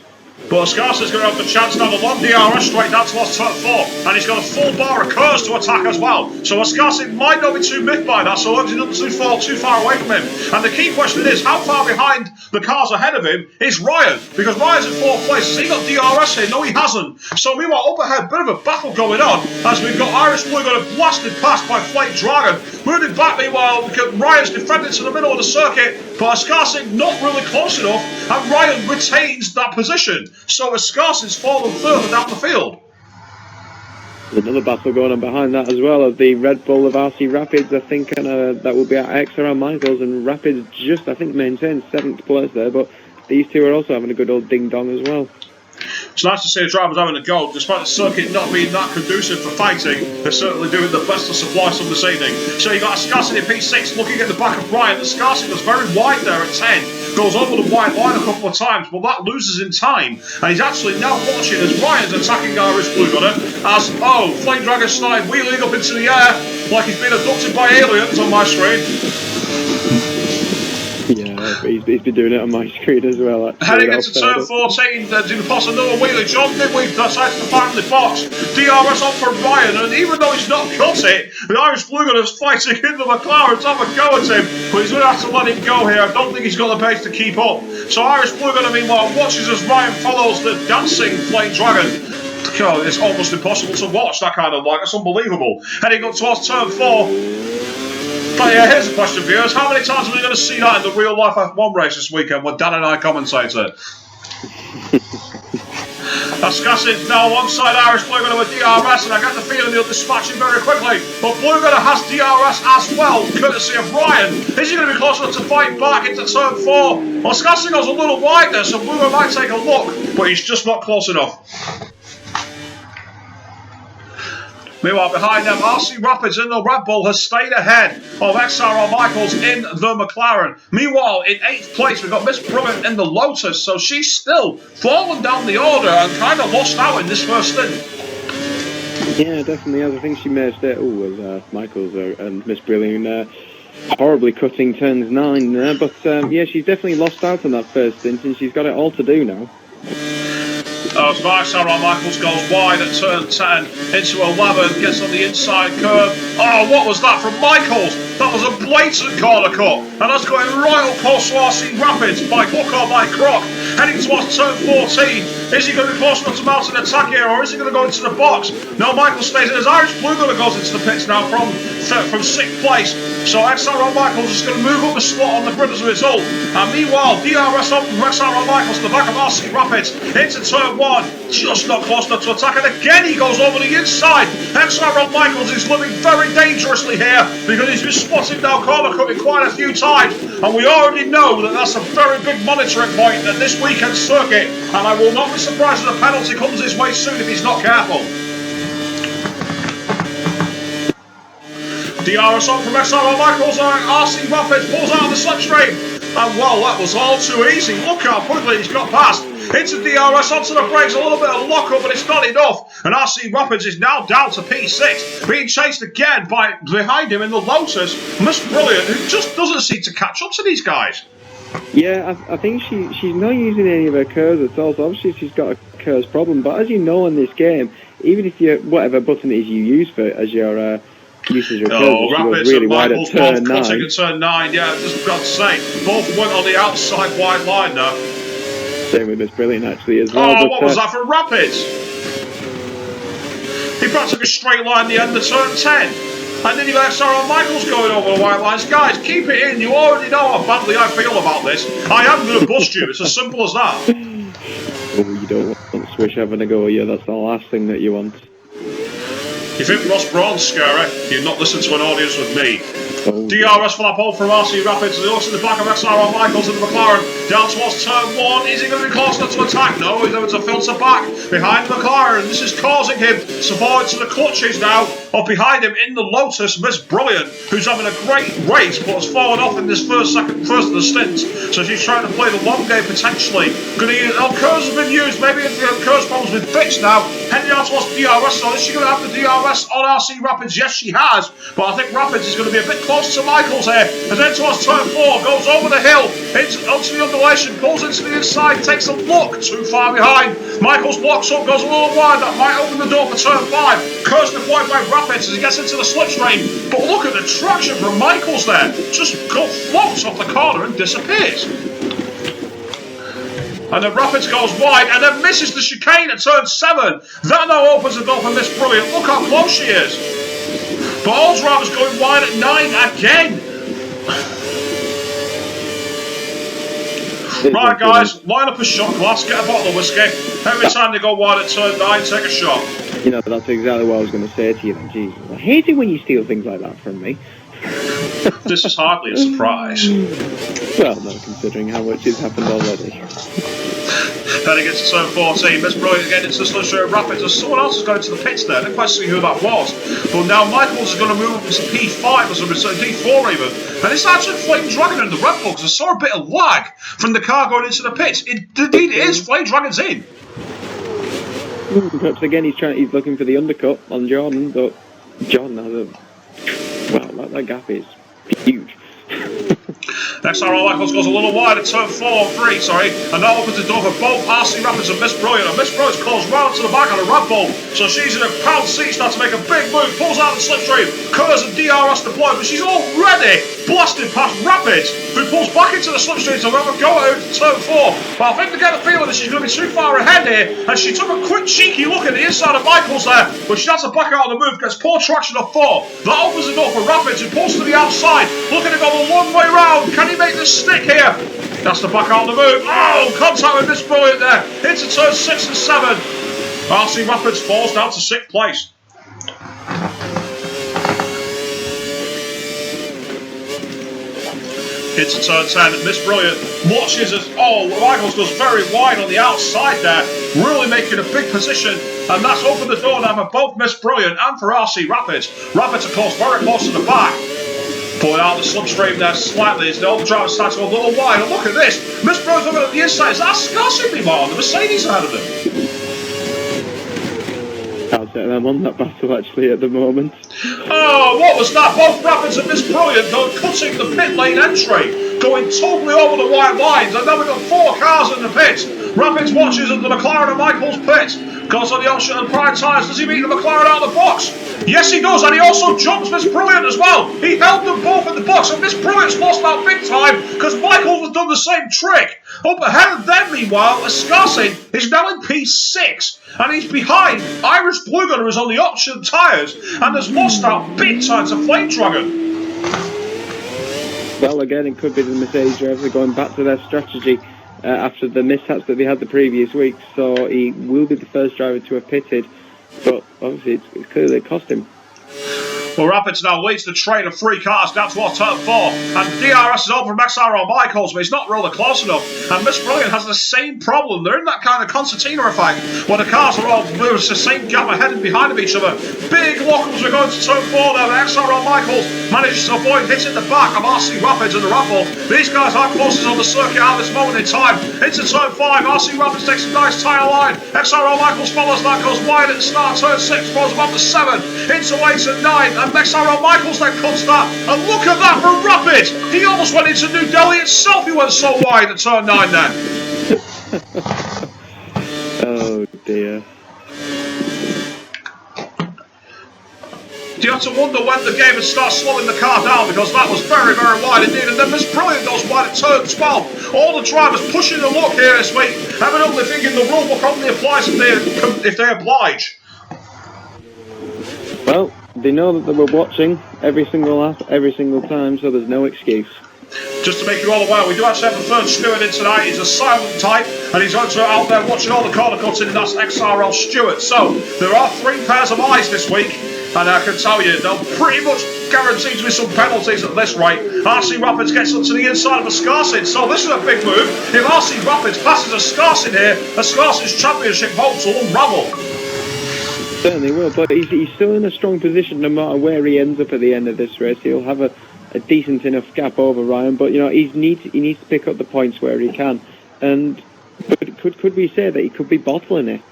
But Escarcin's going to have the chance now. The long DRS straight down towards turn 4. And he's got a full bar of curves to attack as well. So Escarcin might not be too miffed by that, so long as he doesn't fall too far away from him. And the key question is, how far behind the cars ahead of him is Ryan? Because Ryan's in 4th place. Has he got DRS here? No, he hasn't. So meanwhile, up ahead, bit of a battle going on as we've got Irish Blue Gunner blasted past by Flame Dragon. Moving back, meanwhile, Ryan's defending to the middle of the circuit, but Escarcin not really close enough, and Ryan retains that position. So Escarcin's fallen further down the field. There's another battle going on behind that as well, of the Red Bull of RC Rapids, I think, and that will be at XRL Michaels, and Rapids just, I think, maintains 7th place there, but these two are also having a good old ding-dong as well. It's nice to see the drivers having a go, despite the circuit not being that conducive for fighting. They're certainly doing the best to supply some this evening. So you've got Escarcin in P6 looking at the back of Ryan. Escarcin was very wide there at 10. Goes over the white line a couple of times, but that loses in time. And he's actually now watching as Ryan's attacking Irish Blue Gunner. As, Flame Dragon started wheeling up into the air like he's been abducted by aliens on my screen. Yeah, he's been doing it on my screen as well. Heading into turn 14, doing past another wheelie. John Digweed decides to find the box. DRS on for Ryan, and even though he's not cut it, the Irish Blue Gunner's fighting in the McLaren to have a go at him, but he's going to have to let him go here. I don't think he's got the pace to keep up. So Irish Blue Gunner, meanwhile, watches as Ryan follows the dancing Flame Dragon. God, it's almost impossible to watch that kind of like. It's unbelievable. Heading up towards turn 4. But yeah, here's a question, viewers. How many times are we going to see that in the real life F1 race this weekend when Dan and I commentated? Ascassin's now alongside Irish Blue Gunner with DRS, and I get the feeling he'll dispatch him very quickly. But Blue Gunner has DRS as well, courtesy of Ryan. Is he going to be close enough to fight back into turn 4? Well, Ascassin goes a little wide there, so Blue Gunner might take a look, but he's just not close enough. Meanwhile, behind them, RC Rapids in the Red Bull has stayed ahead of XRL Michaels in the McLaren. Meanwhile, in 8th place, we've got Miss Brilliant in the Lotus, so she's still fallen down the order and kind of lost out in this first stint. Yeah, definitely has. I think she may have stayed. Michaels and Miss Brilliant horribly cutting turns 9 there, but yeah, she's definitely lost out on that first stint, and she's got it all to do now. As XRL Michaels goes wide at turn 10 into 11, gets on the inside curve. Oh, what was that from Michaels? That was a blatant corner cut, and that's going right up close to RC Rapids by hook or by crook. Heading towards turn 14. Is he going to be close enough to mount an attack here, or is he going to go into the box? No, Michaels stays in. As Irish Blue Gunner goes into the pits now from 6th place. So XRL Michaels is going to move up a slot on the grid as a result. And meanwhile, DRS up from XRL Michaels to the back of RC Rapids into turn 1. Just not close enough to attack, and again he goes over the inside. XRL Michaels is living very dangerously here because he's been spotted now corner cutting quite a few times, and we already know that that's a very big monitoring point at this weekend circuit, and I will not be surprised if a penalty comes his way soon if he's not careful. DRS on from XRL Michaels, and RC Rapids pulls out of the slipstream. And well, that was all too easy. Look how quickly he's got past. Into DRS, onto the brakes, a little bit of lock-up, but it's not enough. And RC Rapids is now down to P6, being chased again by behind him in the Lotus, Miss Brilliant, who just doesn't seem to catch up to these guys. Yeah, I think she's not using any of her curves at all, so obviously she's got a curves problem. But as you know in this game, even if you whatever button it is you use for as your usage of curves, Rapids really and wide Michaels at turn both 9. cutting at turn 9, yeah, just got to say, both went on the outside wide line now. Same with Miss Brilliant actually as well. Oh, what was that from Rapids? He perhaps took a straight line the end of turn 10. And then you got XRL Michaels going over the white lines. Guys, keep it in. You already know how badly I feel about this. I am going to bust you. It's as simple as that. Oh, you don't want Swish having a go at you. That's the last thing that you want. You think Ross Braun's scary? You've not listened to an audience with me. Oh, DRS for that pole from RC Rapids. He looks in the back of XRL Michaels in the McLaren. Down towards turn 1. Is he going to be close enough to attack? No, he's going to filter back behind the McLaren. This is causing him to fall into the clutches now. Up behind him in the Lotus, Miss Brilliant, who's having a great race but has fallen off in this first of the stints. So she's trying to play the long game potentially. Going to use, curves have been used. Maybe if the curves problem's been fixed now. Heading out towards DRS. So is she going to have the DRS on RC Rapids? Yes, she has. But I think Rapids is going to be a bit close to Michaels here. And then towards turn 4, goes over the hill, onto the undulation, pulls into the inside, takes a look too far behind. Michaels blocks up, goes a little wide. That might open the door for turn 5. Curves deployed by Rapids as he gets into the slipstream. But look at the traction from Michaels there. Just floats off the corner and disappears. And then Rapids goes wide and then misses the chicane at turn 7. That now opens the door for Miss Brilliant. Look how close she is. But Allsriver's going wide at 9 again. Right, guys, line up a shot glass, get a bottle of whiskey. Every time they go wide at turn 9, take a shot. You know, that's exactly what I was going to say to you then. Jesus, I hate it when you steal things like that from me. This is hardly a surprise. Well, no, considering how much has happened already. Heading into turn 14, Miss Brilliant getting into the slipstream Rapids. As someone else is going to the pits there. I didn't quite see who that was. But now Michaels is going to move up into P5 as a result, D4 even. And it's actually Flame Dragon in the Red Bull because I saw a bit of lag from the car going into the pits. Indeed it is. Flame Dragon's in. Perhaps again he's looking for the undercut on Jordan, but Jordan has a... Well, that gap is huge. XRL Michaels goes a little wide at turn 3, and that opens the door for both RC Rapids and Miss Brilliant. And Miss Brilliant's close round to the back of the Red Bull, so she's in a pound seat, starts to make a big move, pulls out the slipstream, curves and DRS deployed, but she's already blasted past Rapids, who pulls back into the slipstream to have a go at her to turn 4. But I think they get the feeling that she's going to be too far ahead here, and she took a quick cheeky look at the inside of Michaels there, but she has to back out of the move, gets poor traction of 4. That opens the door for Rapids, who pulls to the outside, looking to go a long way round. Can he make the stick here? That's to back out of the move. Oh, contact with Miss Brilliant there. Into turn 6 and 7. RC Rapids falls down to 6th place. Into turn 10, Miss Brilliant watches as, Michaels goes very wide on the outside there, really making a big position, and that's opened the door now for both Miss Brilliant and for RC Rapids. Rapids, of course, very close to the back. Pulling out the slipstream there slightly as the old driver starts to go a little wide. And look at this, Miss Brilliant's looking at the inside. Is that scarcity more? The Mercedes ahead of them. I'll say I'm on that battle actually at the moment. Oh, what was that? Both Rapids and Miss Brilliant cutting the pit lane entry, going totally over the white lines, and then we've got 4 cars in the pits. Rapids watches at the McLaren and Michaels pits. Goes on the option and prime tyres. Does he beat the McLaren out of the box? Yes, he does, and he also jumps Miss Brilliant as well. He held them both in the box, and Miss Brilliant's lost out big time because Michaels has done the same trick. Up ahead of them, meanwhile, Escarcin is now in P6, and he's behind Irish Blue Gunner, who's on the option tyres, and has lost out big time to Flame Dragon. Well, again, it could be the Mercedes drivers going back to their strategy after the mishaps that they had the previous week, so he will be the first driver to have pitted, but obviously it's clearly cost him. Well, Rapids now leads the train of 3 cars down towards turn 4, and DRS is over from XRL Michaels, but he's not really close enough. And Miss Brilliant has the same problem. They're in that kind of concertina effect, where the cars are all there's the same gap ahead and behind of each other. Big lock-ups are going to turn 4 now, and XRL Michaels manages to avoid hitting the back of RC Rapids in the rumble. These guys are closest on the circuit at this moment in time. Into turn 5, RC Rapids takes a nice tyre line. XRL Michaels follows that, goes wide at the start, turn 6, falls above the 7, into 8 and 9, and XRL Michaels then cuts that, and look at that from Rapids! He almost went into New Delhi itself, he went so wide at turn 9 then. Oh dear. You have to wonder when the game would start slowing the car down, because that was very, very wide indeed. And then Miss Brilliant goes wide at turn 12. All the drivers pushing the luck here this week, evidently thinking the rule book only applies if they oblige. Well, they know that they were watching every single lap, every single time, so there's no excuse. Just to make you all aware, we do actually have the third steward in tonight. He's a silent type, and he's out there watching all the corner cutting, and that's XRL Stewart. So, there are 3 pairs of eyes this week, and I can tell you, they'll pretty much guarantee to be some penalties at this rate. RC Rapids gets up to the inside of Escarcin, so this is a big move. If RC Rapids passes Escarcin here, Escarcin's championship hopes will unravel. Certainly will, but he's still in a strong position no matter where he ends up at the end of this race. He'll have a decent enough gap over Ryan, but you know he needs to pick up the points where he can. And could we say that he could be bottling it?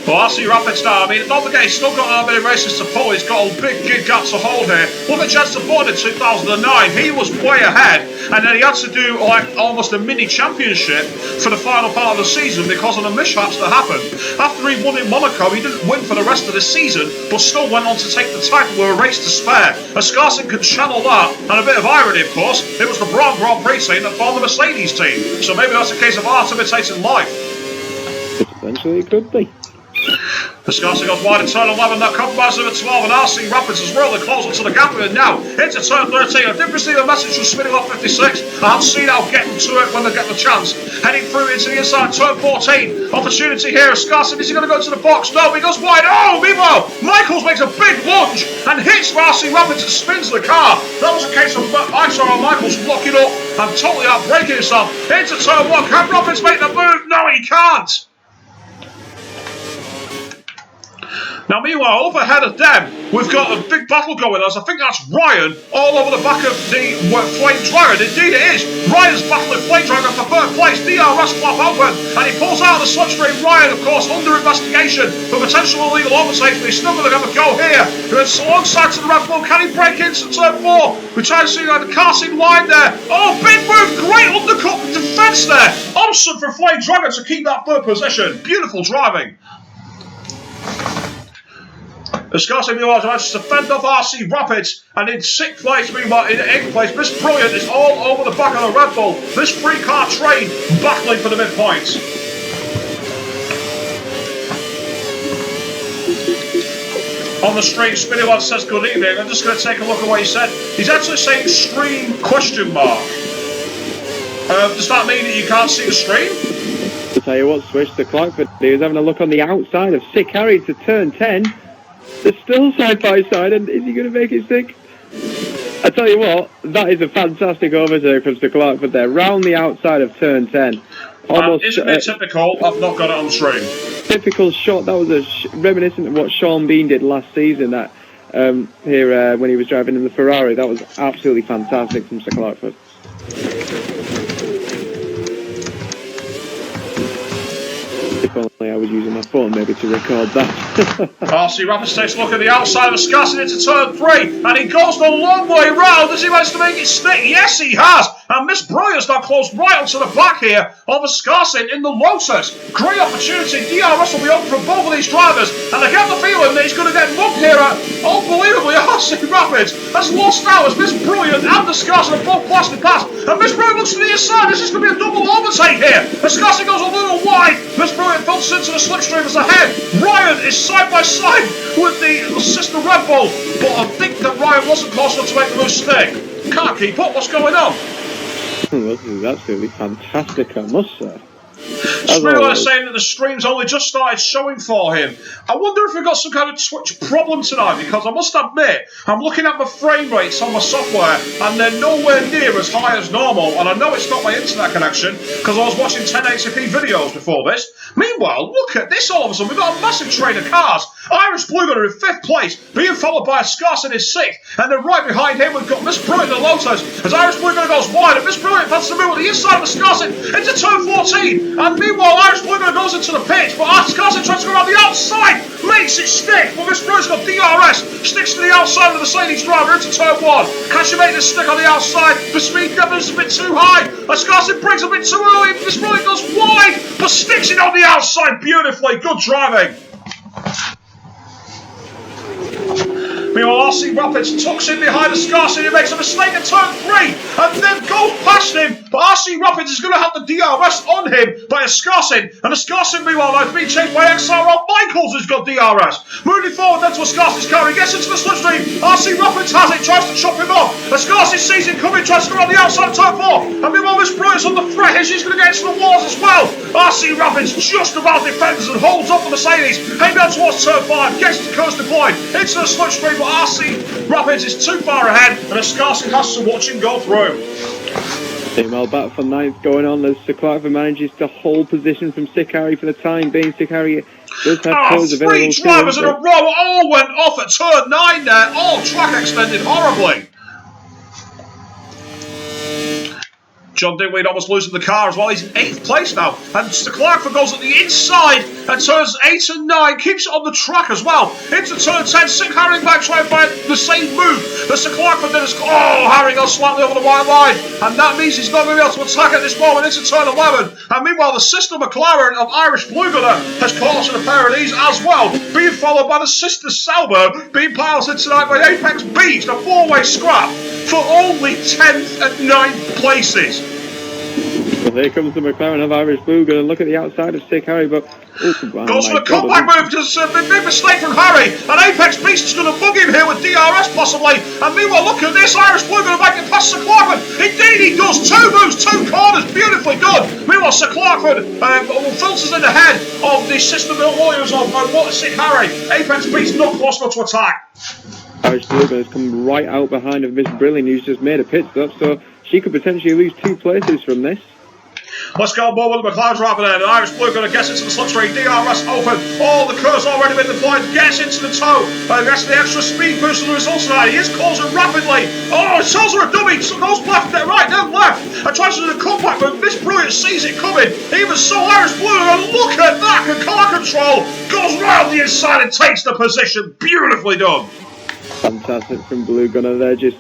Well, RC Rapids now, I mean, don't forget, he's still got that many races to pull. He's got a big gap to hold here. Look at Jensen Bond in 2009. He was way ahead, and then he had to do like almost a mini championship for the final part of the season because of the mishaps that happened. After he won in Monaco, he didn't win for the rest of the season, but still went on to take the title with a race to spare. Escarcin could channel that, and a bit of irony, of course, it was the Braun Grand Prix team that formed the Mercedes team. So maybe that's a case of art imitating life. Potentially it could be. Escarcin goes wide in turn 11, that compromises him at 12, and RC Rapids is really close to the gap with it now. Into turn 13, I did receive a message from spinning off 56. I'll see now getting to it when they get the chance. Heading through into the inside, turn 14. Opportunity here, Escarcin, is he going to go to the box? No, he goes wide. Oh, meanwhile, Michaels makes a big lunge and hits RC Rapids and spins the car. That was a case of XRL Michaels locking up and totally outbreaking himself. Into turn 1, can Rapids make the move? No, he can't. Now, meanwhile, up ahead of them, we've got a big battle going on. I think that's Ryan all over the back of the Flame Dragon. Indeed it is. Ryan's battling Flame Dragon for third place. DRS flap open, and he pulls out the slipstream. Ryan, of course, under investigation for potential illegal overtakes, but he's still going to have a go here. It's alongside to the Red Bull. Can he break into turn 4? We try to see the Carson line there. Oh, big move. Great undercut defence there. Awesome for Flame Dragon to keep that third position. Beautiful driving. Wisconsin meanwhile manages to fend off RC Rapids, and in 6th place, meanwhile in 8th place, Miss Brilliant is all over the back of the Red Bull. This 3-car train battling for the midpoint. On the stream, Spinny1 says good evening. I'm just going to take a look at what he said. He's actually saying stream question mark. Does that mean that you can't see the stream? To tell you what, Swish, the Clarkford, he was having a look on the outside of Sick Harry to turn 10. They're still side by side, and is he going to make it stick? I tell you what, that is a fantastic overtake from Sir Clarkford there, round the outside of turn 10. Almost, isn't it typical? I've not got it on stream. Typical shot. That was reminiscent of what Sean Bean did last season. That here when he was driving in the Ferrari. That was absolutely fantastic from Sir Clarkford. If only I was using my phone maybe to record that. RC Rapids takes a look at the outside of Scarson into turn 3, and he goes the long way round. Has he managed to make it stick? Yes, he has. And Miss Brilliant's now closed right onto the back here of Wisconsin in the Lotus. Great opportunity. DRS will be open for both of these drivers, and I get the feeling that he's going to get mugged here at, unbelievably, RC Rapids has lost out as Miss Brilliant and Wisconsin have both blasted past. And Miss Brilliant looks to the inside. This is going to be a double overtake here. Wisconsin goes a little wide. Miss Brilliant filters into the slipstream as ahead. Ryan is side by side with the sister Red Bull, but I think that Ryan wasn't close enough to make the move stick. Can't keep up. What's going on? This is absolutely fantastic, I must say. Spinner is saying that the stream's only just started showing for him. I wonder if we've got some kind of Twitch problem tonight, because I must admit, I'm looking at my frame rates on my software and they're nowhere near as high as normal, and I know it's not my internet connection because I was watching 1080p videos before this. Meanwhile, look at this, all of a sudden we've got a massive train of cars. Irish Blue Gunner in 5th place, being followed by Scarson in 6th, and then right behind him we've got Miss Brilliant and Lotus as Irish Blue Gunner goes wide, and Miss Brilliant fancies to move on the inside of Scarson into turn 14. And meanwhile, Irish Blue Gunner goes into the pitch, but Scarson tries to go around the outside, makes it stick, but Miss Brilliant's got DRS, sticks to the outside of the Mercedes driver into turn 1. Can she make this stick on the outside? The speed difference is a bit too high, and Scarson brings a bit too early. Miss Brilliant goes wide, but sticks it on the outside beautifully. Good driving. Meanwhile, RC Rapids tucks in behind the Scarson, who makes a mistake at turn 3 and then goes past him. But RC Rapids is going to have the DRS on him by a Scarson, and a Scarson meanwhile is being chased by XRL. Michaels has got DRS. Moving forward then to a Scarson's car, he gets into the slipstream. RC Rapids has it, tries to chop him off. A Scarson sees him coming, tries to go around the outside of turn 4. And meanwhile, Miss Brilliant's on the threat here, she's going to get into the walls as well. RC Rapids just about defends and holds up the Mercedes. Heading down towards turn 5, gets to coast deployed into the slipstream. RC Rapids is too far ahead, and Scarson has to watch him go through. Meanwhile, battle for 9th going on as Sir Clarkford manages to hold position from Sick Harry for the time being. Sick Harry does have clothes available. 3 drivers in a row all went off at turn 9 there, all track extended horribly. John Dinweed almost losing the car as well. He's in 8th place now. And Sir Clarkford goes at the inside and turns 8 and 9. Keeps it on the track as well. Into turn 10. Sick Harry back trying to find the same move that Sir Clarkford did. Harry goes slightly over the white line. And that means he's not going to be able to attack at this moment into turn 11. And meanwhile, the sister McLaren of Irish Blue Gunner has caught us in a pair of these as well. Being followed by the sister Sauber, being piloted tonight by Apex Beast. A 4-way scrap for only 10th and 9th places. Well, here comes the McLaren of Irish Blue Gunner. Look at the outside of Sick Harry, but goes for a compact move, just a big mistake from Harry, and Apex Beast is going to bug him here with DRS possibly. And meanwhile, look at this, Irish Blue Gunner making past Sir Clarkford. Indeed he does, 2 moves, 2 corners, beautifully done. Meanwhile, Sir Clarkford filters in the head of the sister Williams of Sick Harry. Apex Beast not close enough to attack. Irish Blue Gunner has come right out behind of Miss Brilliant, who's just made a pit stop, so she could potentially lose 2 places from this. Let's go more with the McLaren driver there. The Irish Blue Gunner gets into the slipstream. DRS open. All the curves already been deployed. Gets into the toe. Gets the extra speed boost of the results tonight. He is closing rapidly. Oh, it tells her a dummy. So goes left, then right, then left. And tries to do the comeback, but Miss Brilliant sees it coming. Even so, Irish Blue Gunner, look at that. And car control goes round the inside and takes the position. Beautifully done. Fantastic from Blue Gunner there. Just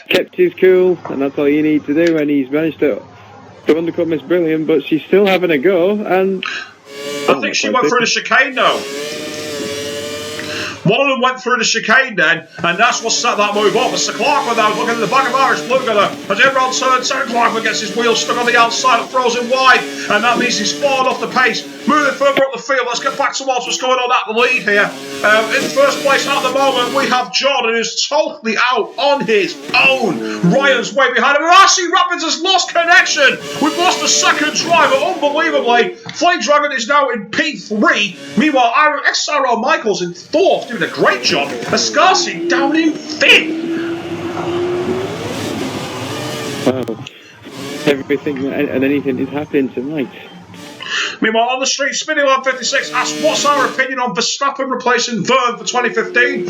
kept his cool, and that's all you need to do. And he's managed to undercut Miss Brilliant, but she's still having a go, and I think she went through the chicane now. One of them went through the chicane then, and that's what set that move up. Mr. Clarkman now looking at the back of Irish Blue Gunner as he around turn 10. Clarkman gets his wheel stuck on the outside and throws him wide, and that means he's fallen off the pace. Moving further up the field, let's get back towards what's going on at the lead here. In first place at the moment, we have Jordan, who's totally out on his own. Ryan's way behind him. RC Rapids has lost connection. We've lost a second driver, unbelievably. Flame Dragon is now in P3. Meanwhile, XRL Michael's in 4th, doing a great job. Ascarsi down in 5th. Wow. Everything and anything is happening tonight. Meanwhile, on the street, Spinning Lab 56 asks, what's our opinion on Verstappen replacing Verne for 2015?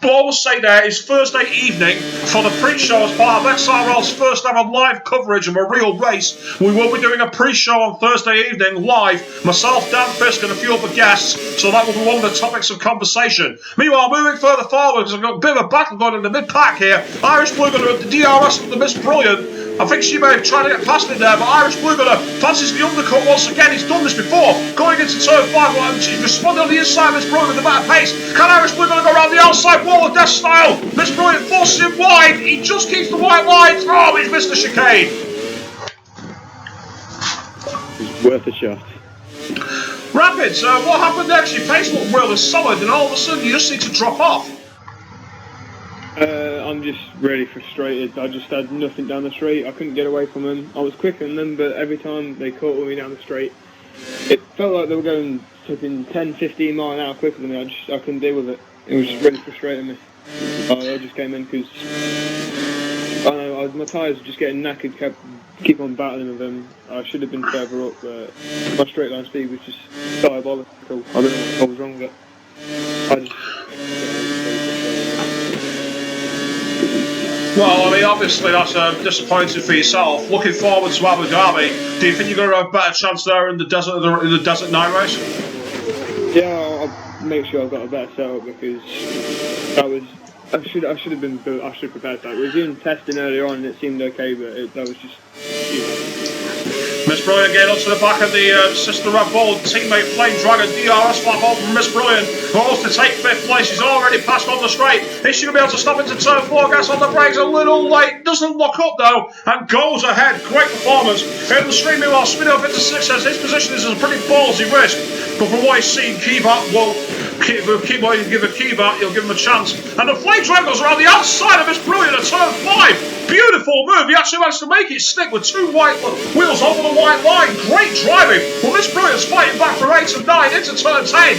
All we'll say there is Thursday evening for the pre-show as part of XRL's first ever live coverage of a real race. We will be doing a pre-show on Thursday evening live. Myself, Dan Fisk and a few other guests. So that will be one of the topics of conversation. Meanwhile, moving further forward, because I've got a bit of a battle going in the mid-pack here. Irish Blue Gunner at the DRS of the Miss Brilliant. I think she may have tried to get past it there, but Irish Blue Gunner fancies the undercut once again. He's done this before. Going into turn 5, and she's responded on the inside of Miss Brilliant with a better pace. Can Irish Blue Gunner go around the outside wall of Death Style? Miss Brilliant forces him wide. He just keeps the white lines. Oh, he's missed the chicane. It's worth a shot. Rapids, what happened next? Your pace looked really solid, and all of a sudden you just need to drop off. I'm just really frustrated. I just had nothing down the straight. I couldn't get away from them. I was quicker than them, but every time they caught with me down the straight, it felt like they were going flipping 10, 15 mile an hour quicker than me. I couldn't deal with it. It was just really frustrating me. I just came in because I don't know, my tyres were just getting knackered. Keep on battling with them. I should have been further up, but my straight line speed was just diabolical. I don't know what was wrong with it. Well, I mean, obviously that's disappointing for yourself. Looking forward to Abu Dhabi, do you think you're going to have a better chance there in the desert night race? Yeah, I'll make sure I've got a better setup because I should have been built. I should have prepared that. We were doing testing earlier on and it seemed okay, but that was just. Miss Brilliant getting onto the back of the sister Red Bull teammate Flame Dragon. DRS flat hole from Miss Brilliant, who hopes to take 5th place. She's already passed on the straight. Is she going to be able to stop into turn 4? Gets on the brakes a little late. Doesn't lock up though and goes ahead. Great performance. In the stream, meanwhile, Spinning Up into 6 says his position is a pretty ballsy risk. But from what he's seen, Keybat will give a Keybat, he'll give him a chance. And the Flame Dragon goes around the outside of Miss Brilliant at turn 5. Beautiful move. He actually managed to make it stick with 2 white wheels over the white line. Great driving. Well, Miss Brilliant's fighting back from 8 and 9 into turn 10.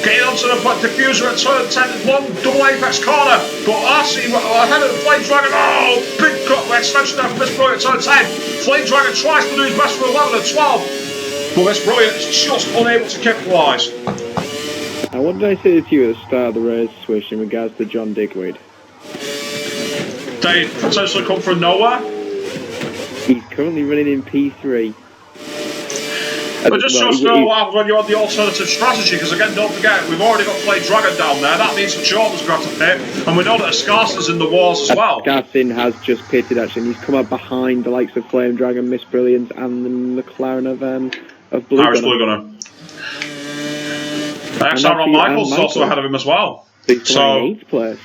Getting onto the diffuser at turn 10, one double apex corner. But RC ahead of the Flame Dragon. Oh, big cut extension there for Miss Brilliant at turn 10. Flame Dragon tries to do his best for 11 and 12. But Miss Brilliant is just unable to capitalise. Now, what did I say to you at the start of the race, Swish, in regards to John Digweed? They potentially come from nowhere. He's currently running in P3. But just shows what happens when you're on the alternative strategy, because again, don't forget, we've already got Flame Dragon down there. That means that Jordan's going to have to pit, and we know that Ascarsin's in the wars as well. Ascarsin has just pitted, actually, and he's come up behind the likes of Flame Dragon, Miss Brilliant, and the McLaren of Blue Irish Gunner. Blue Gunner. XRL Michael's also ahead of him as well. So he's 8th place.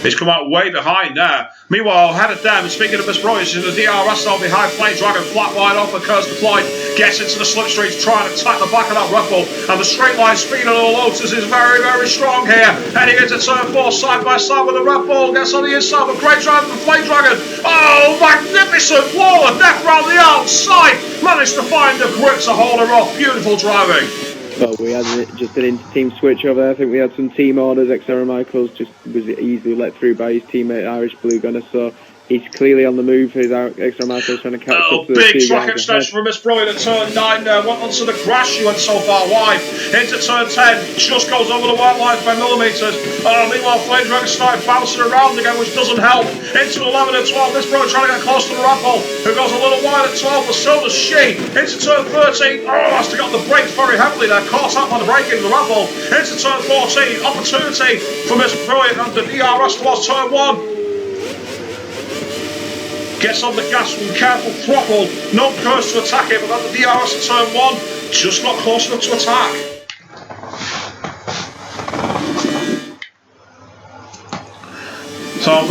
He's come out way behind there. Meanwhile, ahead of them, speaking of Miss Brilliant, she's in the DRS zone behind Flame Dragon, flat wide off, Curse deployed, gets into the slipstreams, trying to attack the back of that Red Bull, and the straight line speed of the Lotus is very, very strong here. Heading into turn 4, side by side with the Red Bull, gets on the inside, but great drive from Flame Dragon. Oh, magnificent wall of death round the outside. Managed to find the grip to hold her off. Beautiful driving. Well, we had just an inter-team switch over there. I think we had some team orders. XR Michaels just was easily let through by his teammate Irish Blue Gunner, so he's clearly on the move. His XR Michaels trying to catch up to the big track extension from Miss Brilliant at turn 9 there. Went onto the grass, she went so far wide. Into turn 10, just goes over the white lines by millimetres. Meanwhile, Flame Dragon started bouncing around again, which doesn't help. Into 11 and 12, Miss Brilliant trying to get close to the Red Bull, who goes a little wide at 12, but so does she. Into turn 13, has to get the brakes very heavily there. Caught up on the braking of the Red Bull. Into turn 14, opportunity for Miss Brilliant and the DRS towards turn 1. Gets on the gas with careful throttle, no curse to attack it, but got the DRS at turn 1, just not close enough to attack.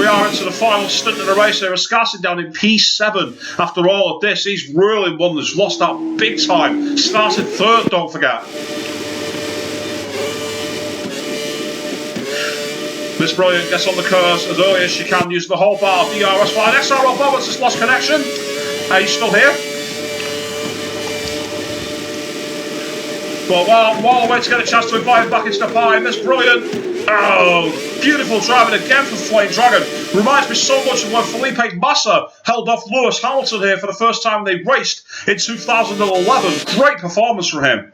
we are into the final stint of the race here. Escarcing down in P7 after all of this. He's really one that's lost out big time. Started third, don't forget. Miss Brilliant gets on the curves as early as she can, using the whole bar of DRS fine. XRL Roberts has lost connection. He's still here. But while I wait to get a chance to invite him back into the party, Miss Brilliant, oh, beautiful driving again from Flame Dragon. Reminds me so much of when Felipe Massa held off Lewis Hamilton here for the first time they raced in 2011. Great performance from him.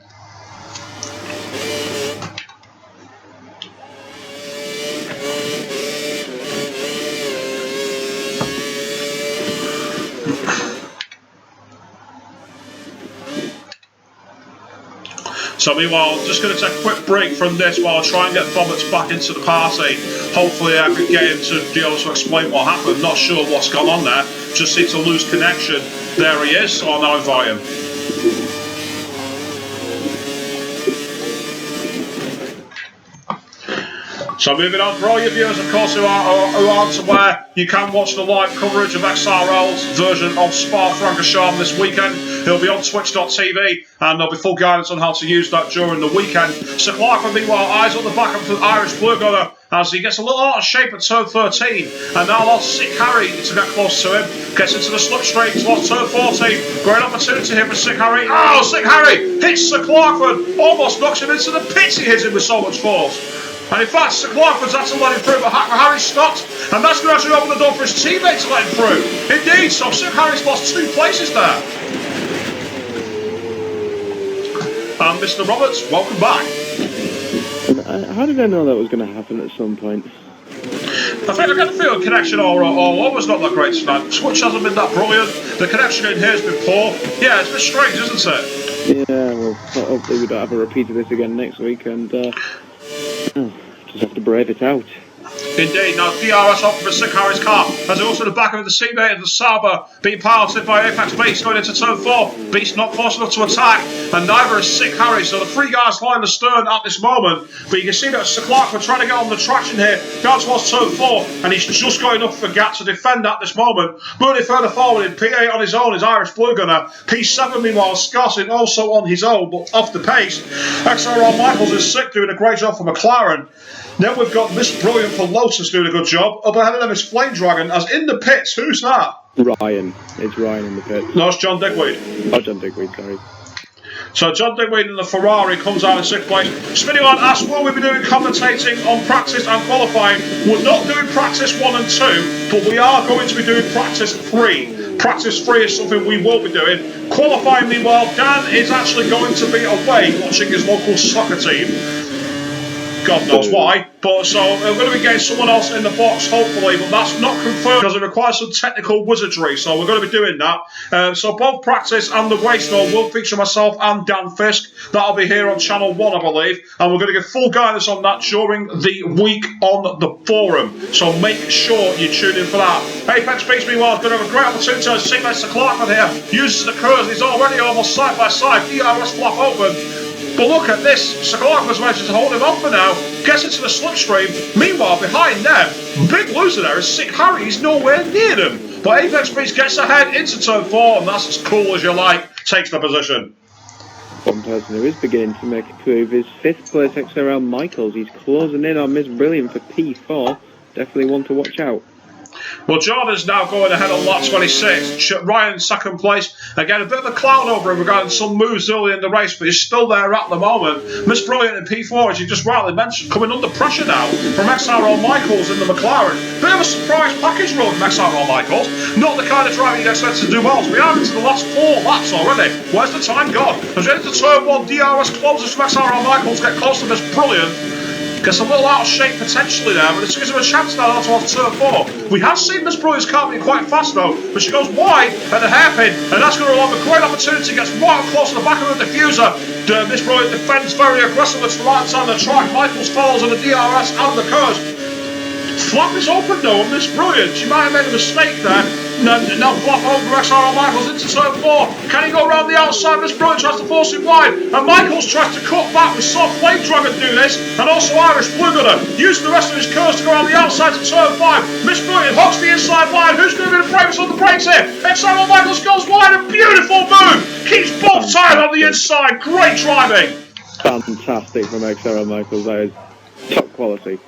So meanwhile, I'm just going to take a quick break from this while I try and get Roberts back into the party. Hopefully I can get him to be able to explain what happened. Not sure what's gone on there. Just seemed to lose connection. There he is, so I'll now invite him. So moving on, for all your viewers, of course, who aren't aware, you can watch the live coverage of XRL's version of Spa-Francorchamps this weekend. It'll be on twitch.tv, and there'll be full guidance on how to use that during the weekend. Sir Clark, meanwhile, eyes on the back of the Irish Blue Gunner as he gets a little out of shape at turn 13, and now lost Sick Harry to get close to him. Gets into the slipstream towards turn 14. Great opportunity here for Sick Harry. Oh, Sick Harry hits Sir Clarkford, almost knocks him into the pits. He hits him with so much force. And in fact, Sir Clarkford's had to let him through, but Harry stopped, and that's going to actually open the door for his teammate to let him through. Indeed, so Sir Harry's lost 2 places there. And Mr. Roberts, welcome back. How did I know that was going to happen at some point? I think I get the feeling connection all was not that great tonight. Switch hasn't been that brilliant. The connection in here has been poor. Yeah, it's a bit strange, isn't it? Yeah, well, hopefully we don't have a repeat of this again next week, and just have to brave it out. Indeed, now DRS off for Sick Harry's car as also the back of the teammate of the Sauber being piloted by Apex Beast going into turn 4. Beast not close enough to attack, and neither is Sick Harry, so the 3 guys line the stern at this moment. But you can see that Sir Clark were trying to get on the traction here, down towards turn 4, and he's just got enough of a gap to defend at this moment. Moving further forward in P8 on his own is Irish Blue Gunner. P7 meanwhile, Scarcing also on his own, but off the pace. XRL Michaels is sick, doing a great job for McLaren. Then we've got Miss Brilliant for Lotus doing a good job. Up ahead of them is Flame Dragon, as in the pits. Who's that? Ryan. It's Ryan in the pits. No, it's John Digweed. Oh, John Digweed, sorry. So John Digweed in the Ferrari comes out in 6th place. Spinnyland asks, will we be doing commentating on practice and qualifying? We're not doing practice 1 and 2, but we are going to be doing practice 3. Practice 3 is something we will be doing. Qualifying, meanwhile, Dan is actually going to be away watching his local soccer team. God knows why, but so we're going to be getting someone else in the box hopefully, but that's not confirmed because it requires some technical wizardry, so we're going to be doing that. So both practice and the race though will feature myself and Dan Fisk. That'll be here on channel 1 I believe, and we're going to give full guidance on that during the week on the forum, so make sure you tune in for that. Apex Beast meanwhile is going to have a great opportunity to see Mr. Clarkford here, uses the curves, he's already almost side by side, DRS flap open. But look at this, Sir Clarkford's managed to hold him off for now, gets into the slipstream. Meanwhile, behind them, big loser there is Sick Harry, he's nowhere near them. But Apex Beast gets ahead into turn 4, and that's as cool as you like, takes the position. One person who is beginning to make a move is 5th place XRL Michaels. He's closing in on Miss Brilliant for P4. Definitely one to watch out. Well, Jordan's now going ahead on lap 26. Ryan 2nd place. Again, a bit of a cloud over him regarding some moves early in the race, but he's still there at the moment. Miss Brilliant in P4, as you just rightly mentioned, coming under pressure now from XRL Michaels in the McLaren. Bit of a surprise package run from XRL Michaels. Not the kind of driver you'd expect to do well. So we are into the last 4 laps already. Where's the time gone? As we enter turn 1, DRS closes from XRL Michaels, get close to Miss Brilliant. Gets a little out of shape potentially there, but it gives him a chance now towards turn 4. We have seen Miss Brilliant's car being quite fast though, but she goes wide at the hairpin, and that's going to allow a great opportunity. Gets right up close to the back of the diffuser. Miss Brilliant defends very aggressively to the right side of the track. Michaels follows on the DRS and the curves. Flap is open though on Miss Brilliant. She might have made a mistake there. Now block over XRL Michaels into turn 4. Can he go around the outside? Miss Brilliant tries to force it wide. And Michaels tries to cut back. We saw Flame Dragon do this. And also Irish Blue Gunner used the rest of his curves to go around the outside to turn 5. Miss Brilliant hooks the inside line. Who's going to be the bravest on the brakes here? XRL Michaels goes wide. A beautiful move. Keeps both tires on the inside. Great driving. Fantastic from XRL Michaels. That is top quality.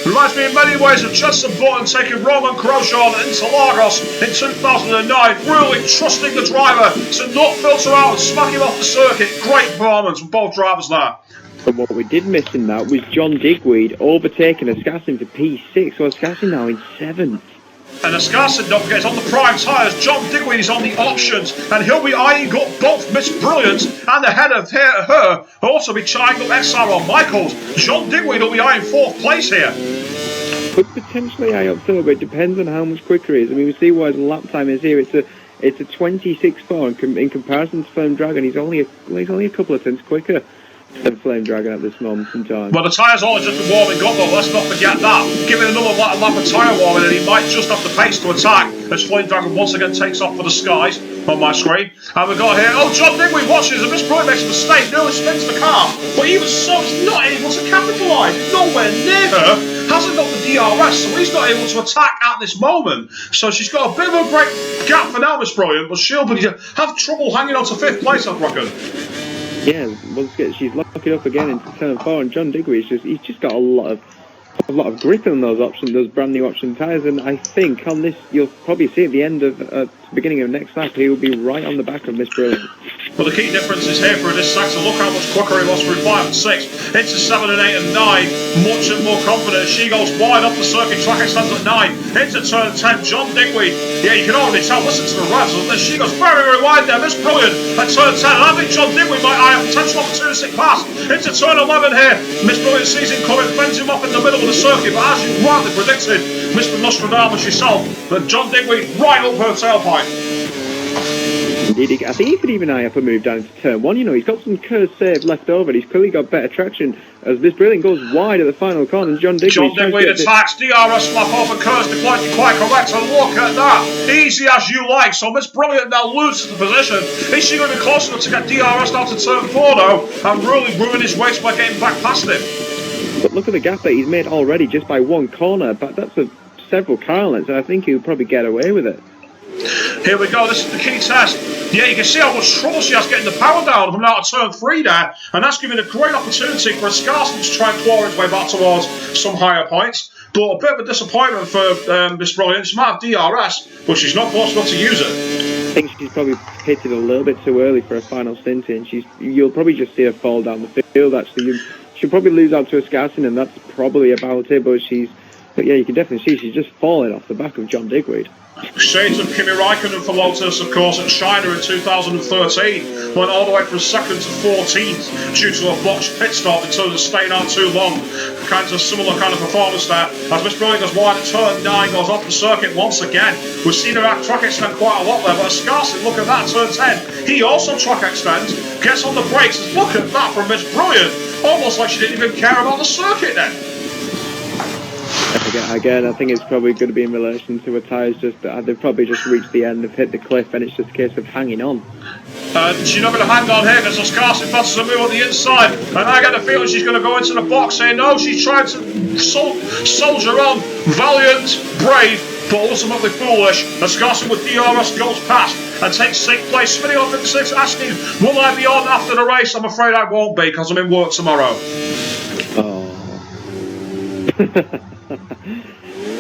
Reminds me in many ways of Jenson Button taking Roman Grosjean into Lagos in 2009, really trusting the driver to not filter out and smack him off the circuit. Great performance from both drivers there. But what we did miss in that was John Digweed overtaking Ascarson for P6, so Ascarson now in 7th. And Ascarson, don't forget, is on the prime tyres. John Digweed is on the options, and he'll be eyeing up both Miss Brilliant and ahead of her. He'll also be eyeing up XRL Michaels. John Digweed will be eyeing 4th place here. Could potentially eye up third, but it depends on how much quicker he is. I mean, we see what his lap time is here. It's a 26.4 in comparison to Flame Dragon. He's only a couple of tenths quicker than Flame Dragon at this moment in time. Well, the tyres only just been warming up though, let's not forget that. Give it another lap of tyre warming and he might just have the pace to attack as Flame Dragon once again takes off for the skies on my screen. And we've got here, oh, John Digweed watches and Miss Brilliant makes a mistake, nearly spins the car, but even so, he's not able to capitalise. Nowhere near her, hasn't got the DRS, so he's not able to attack at this moment. So she's got a bit of a break gap for now, Miss Brilliant, but she'll have trouble hanging on to 5th place, I reckon. Yeah, once again, she's locking up again into turn 4, and John Digweed he's just got a lot of grip on those brand new option tyres, and I think on this you'll probably see at the end of beginning of next lap he will be right on the back of Miss Brilliant. Well, the key difference is here for this sector. Look how much quicker he was through 5 and 6 into 7 and 8 and 9. Much and more confident. She goes wide off the circuit. Track extends at 9 into turn 10. John Digweed. Yeah, you can already tell. Listen to the revs. She goes very, very wide there. Miss Brilliant at turn 10. And I think John Digweed might eye a potential opportunity pass into turn 11 here. Miss Brilliant sees him coming, fends him off in the middle of the circuit. But as you rightly predicted, Mr. Nostradamus yourself, that John Digweed right up her tailpipe. Indeed, I think he could even eye up a move down into turn 1. You know, he's got some curve save left over. He's clearly got better traction as Miss Brilliant goes wide at the final corner. And John Digweed attacks, DRS flap over curves, deployed, you're quite correct. And look at that, easy as you like. So Miss Brilliant now loses the position. Is she going to be close enough to get DRS down to turn 4 though, and really ruin his race by getting back past him? But look at the gap that he's made already just by one corner. But that's several car lengths, and I think he'll probably get away with it. Here we go, this is the key test. Yeah, you can see how much trouble she has getting the power down coming out of turn 3 there, and that's giving a great opportunity for Ascarson to try and claw his way back towards some higher points. But a bit of a disappointment for Miss Brilliant. She might have DRS, but she's not close enough to use it. I think she's probably hit it a little bit too early for a final stint in. You'll probably just see her fall down the field, actually. She'll probably lose out to Ascarson, and that's probably about it, but yeah, you can definitely see she's just falling off the back of John Digweed. Shades of Kimi Räikkönen for Lotus, of course, at China in 2013. Went all the way from 2nd to 14th due to a botched pit stop in terms of staying out too long. Kind of similar kind of performance there. As Miss Brilliant goes wide at turn 9, goes off the circuit once again. We've seen her track extend quite a lot there, but Ascarson, look at that, turn 10. He also track extends, gets on the brakes. Look at that from Miss Brilliant. Almost like she didn't even care about the circuit then. Again, I think it's probably going to be in relation to her tyres. They've probably just reached the end, they've hit the cliff, and it's just a case of hanging on. She's not going to hang on here because Ascarson fancies a move on the inside, and I get the feeling she's going to go into the box here. No, she's trying to soldier on, valiant, brave, but ultimately foolish. Ascarson with DRS goes past and takes 6th place, spinning off into 6th, asking, will I be on after the race? I'm afraid I won't be because I'm in work tomorrow. Oh.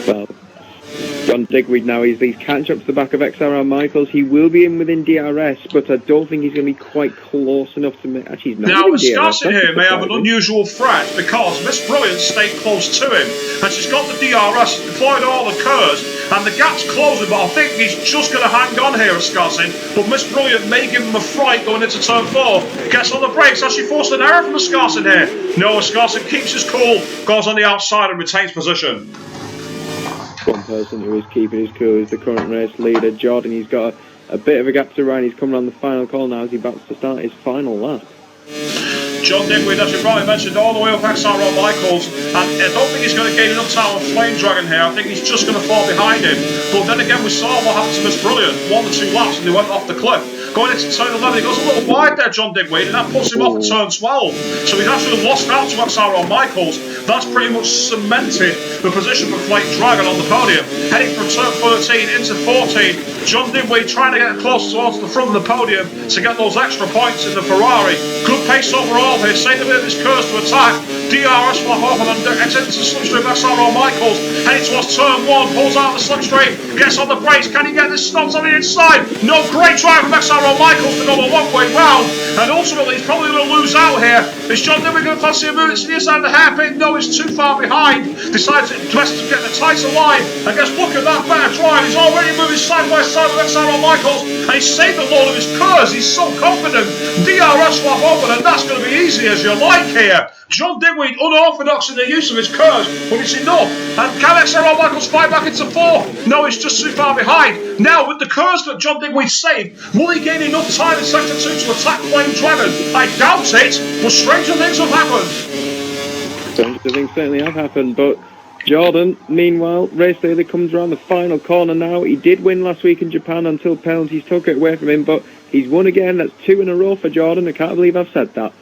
Well, John Digweed now, he's catching up to the back of XRL Michaels. He will be in within DRS, but I don't think he's going to be quite close enough to make... Actually, he's not. Now, Ascarson here may have an unusual threat because Miss Brilliant stayed close to him, and she's got the DRS, deployed all the curves, and the gap's closing, but I think he's just going to hang on here, Ascarson. But Miss Brilliant may give him a fright going into turn 4. Gets on the brakes, actually forced an error from Ascarson here. No, Ascarson keeps his cool, goes on the outside and retains position. One person who is keeping his cool is the current race leader, Jordan. He's got a bit of a gap to run. He's coming on the final call now as he bats to start his final lap. John Digweed, as you rightly mentioned, all the way up XRL Michaels, and I don't think he's going to gain enough time on Flame Dragon here. I think he's just going to fall behind him. But then again, we saw what happened to Miss Brilliant. 1 or 2 laps and he went off the cliff. Going into turn 11, he goes a little wide there, John Digweed, and that puts him off at turn 12. So he's actually lost out to XRL Michaels. That's pretty much cemented the position for Flame Dragon on the podium. Heading from turn 13 into 14, John Digweed trying to get close towards the front of the podium to get those extra points in the Ferrari. Good pace overall here, saving a bit of his curse to attack. DRS flap open and exits the slipstream of XRL Michaels. Heading towards turn 1, pulls out the slipstream, gets on the brakes. Can he get this stopped on the inside? No, great drive from XRL Michaels to go a long way round. And ultimately, he's probably going to lose out here. Is John Digweed going to fancy a move to the inside of the hairpin? No, he's too far behind. Decides to get the tighter line. I guess look at that better drive. He's already moving side by side with XRL Michaels. And he's saved the load of his curves. He's so confident. DRS flap open, and that's going to be easy as you like here. John Digweed unorthodox in the use of his curves, but it's enough. And can XRL Michaels fight back into 4? No, he's just too far behind. Now, with the curves that John Digweed saved, will he gain enough time in Sector 2 to attack Flame Dragon? I doubt it, but stranger things have happened. Stranger things certainly have happened, but Jordan, meanwhile, race daily comes around the final corner now. He did win last week in Japan until penalties took it away from him, but he's won again. That's 2 in a row for Jordan. I can't believe I've said that.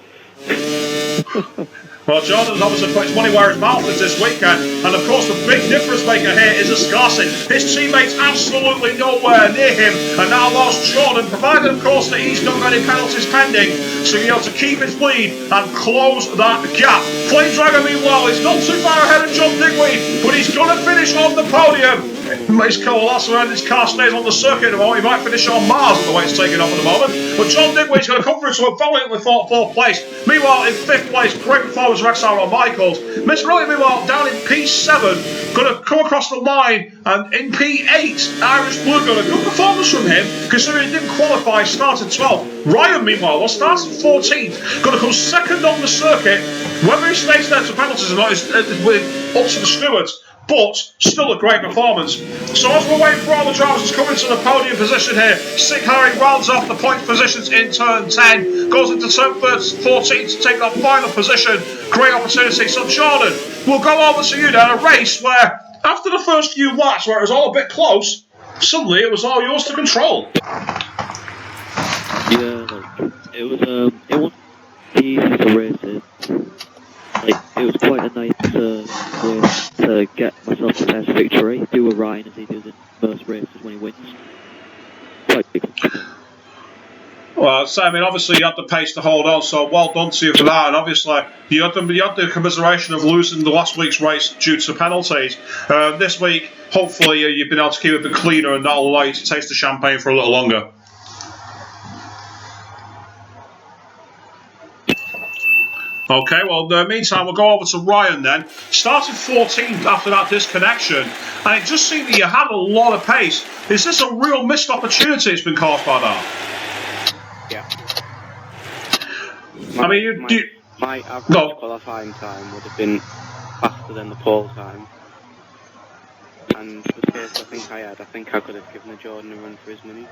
Well, Jordan's obviously put his money where his mouth is this weekend, and of course the big difference maker here is Escarcin. His teammates absolutely nowhere near him, and now lost Jordan, provided of course that he's not got any penalties pending, so he'll be able to keep his lead and close that gap. Flame Dragon, meanwhile, is not too far ahead of John Digweed, but he's going to finish on the podium. His coalescer and his car stays on the circuit at the moment. He might finish on Mars at the way it's taken off at the moment. But John Digweed's going to come through to a valiantly fought 4th place. Meanwhile, in 5th place, great performance for XRL Michaels. Miss Brilliant, meanwhile, down in P7, going to come across the line. And in P8, Irish Blue Gunner. Good performance from him, considering he didn't qualify, started 12th. Ryan, meanwhile, was started 14th. Going to come 2nd on the circuit. Whether he stays there to penalties or not is up to the stewards. But still a great performance. So as we're waiting for all the drivers to come into the podium position here, Sig Harry rounds off the points positions in turn 10, goes into turn 14 to take that final position. Great opportunity. So Jordan, we'll go over to you now. A race where, after the first few laps where it was all a bit close, suddenly it was all yours to control. Yeah, it was the easiest races. It was quite a nice way to get myself the best victory. Do a Ryan as he does in most races when he wins. Quite big. Well, so, I mean, obviously you had the pace to hold on, so well done to you for that. And obviously you had the commiseration of losing the last week's race due to penalties. This week, hopefully, you've been able to keep it a bit cleaner, and that'll allow you to taste the champagne for a little longer. Okay, well, in the meantime, we'll go over to Ryan then. Started 14th after that disconnection, and it just seemed that you had a lot of pace. Is this a real missed opportunity that's been caused by that? Yeah. My average qualifying time would have been faster than the pole time. And the pace I think I could have given the Jordan a run for his money.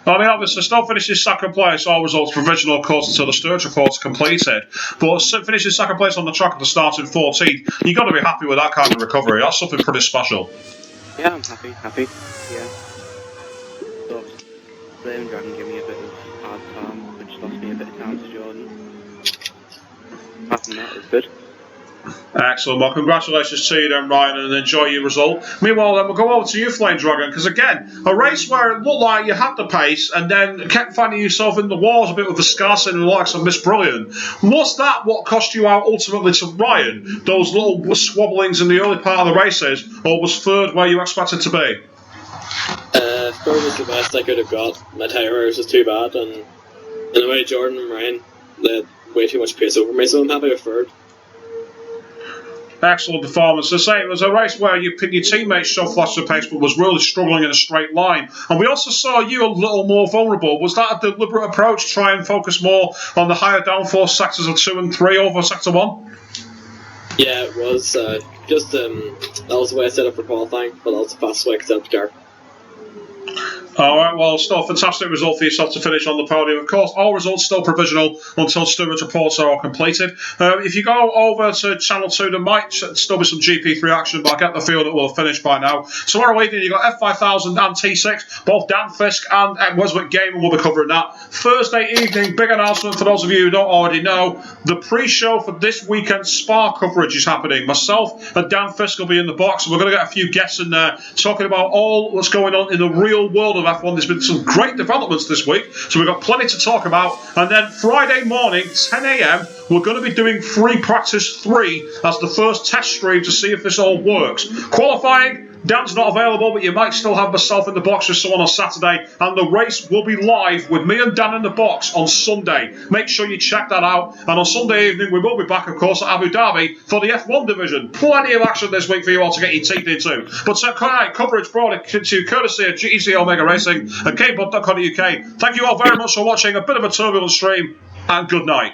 I mean, obviously, still finishing second place, all results provisional, of course, until the Sturge report's completed. But finishing second place on the track at the start in 14th, you've got to be happy with that kind of recovery. That's something pretty special. Yeah, I'm happy. Yeah. So, Flame Dragon gave me a bit of hard time, which lost me a bit of time to Jordan. Apart from that, it was good. Excellent. Well, congratulations to you then, Ryan, and enjoy your result. Meanwhile, then we'll go over to you, Flame Dragon, because again, a race where it looked like you had the pace and then kept finding yourself in the walls a bit with the Scarcin and the likes of Miss Brilliant. Was that what cost you out ultimately to Ryan? Those little swabblings in the early part of the races, or was third where you expected to be? Third was the best I could have got. My tyre was just too bad, and in a way, Jordan and Ryan, they had way too much pace over me, so I'm happy with third. Excellent performance. To say it was a race where your teammates showed flashes of pace but was really struggling in a straight line. And we also saw you a little more vulnerable. Was that a deliberate approach to try and focus more on the higher downforce sectors of 2 and 3 over sector 1? Yeah, it was. That was the way I set up for qualifying, but that was the fastest way I could set up the car. Alright, well, still a fantastic result for yourself to finish on the podium. Of course, all results still provisional until stewards' reports are all completed. If you go over to Channel 2, there might still be some GP3 action, but I get the feel that we'll have finished by now. Tomorrow evening, you've got F5000 and T6. Both Dan Fisk and Weswick Gaming will be covering that. Thursday evening, big announcement for those of you who don't already know. The pre-show for this weekend's Spa coverage is happening. Myself and Dan Fisk will be in the box, and we're going to get a few guests in there talking about all that's going on in the real world of F1. There's been some great developments this week, so we've got plenty to talk about. And then Friday morning, 10 a.m, we're going to be doing free practice 3 as the first test stream to see if this all works. Qualifying, Dan's not available, but you might still have myself in the box with someone on Saturday, and the race will be live with me and Dan in the box on Sunday. Make sure you check that out. And on Sunday evening, we will be back, of course, at Abu Dhabi for the F1 division. Plenty of action this week for you all to get your teeth into. But coverage brought to courtesy of GEC Omega Racing and kbud.co.uk. Thank you all very much for watching a bit of a turbulent stream, and good night.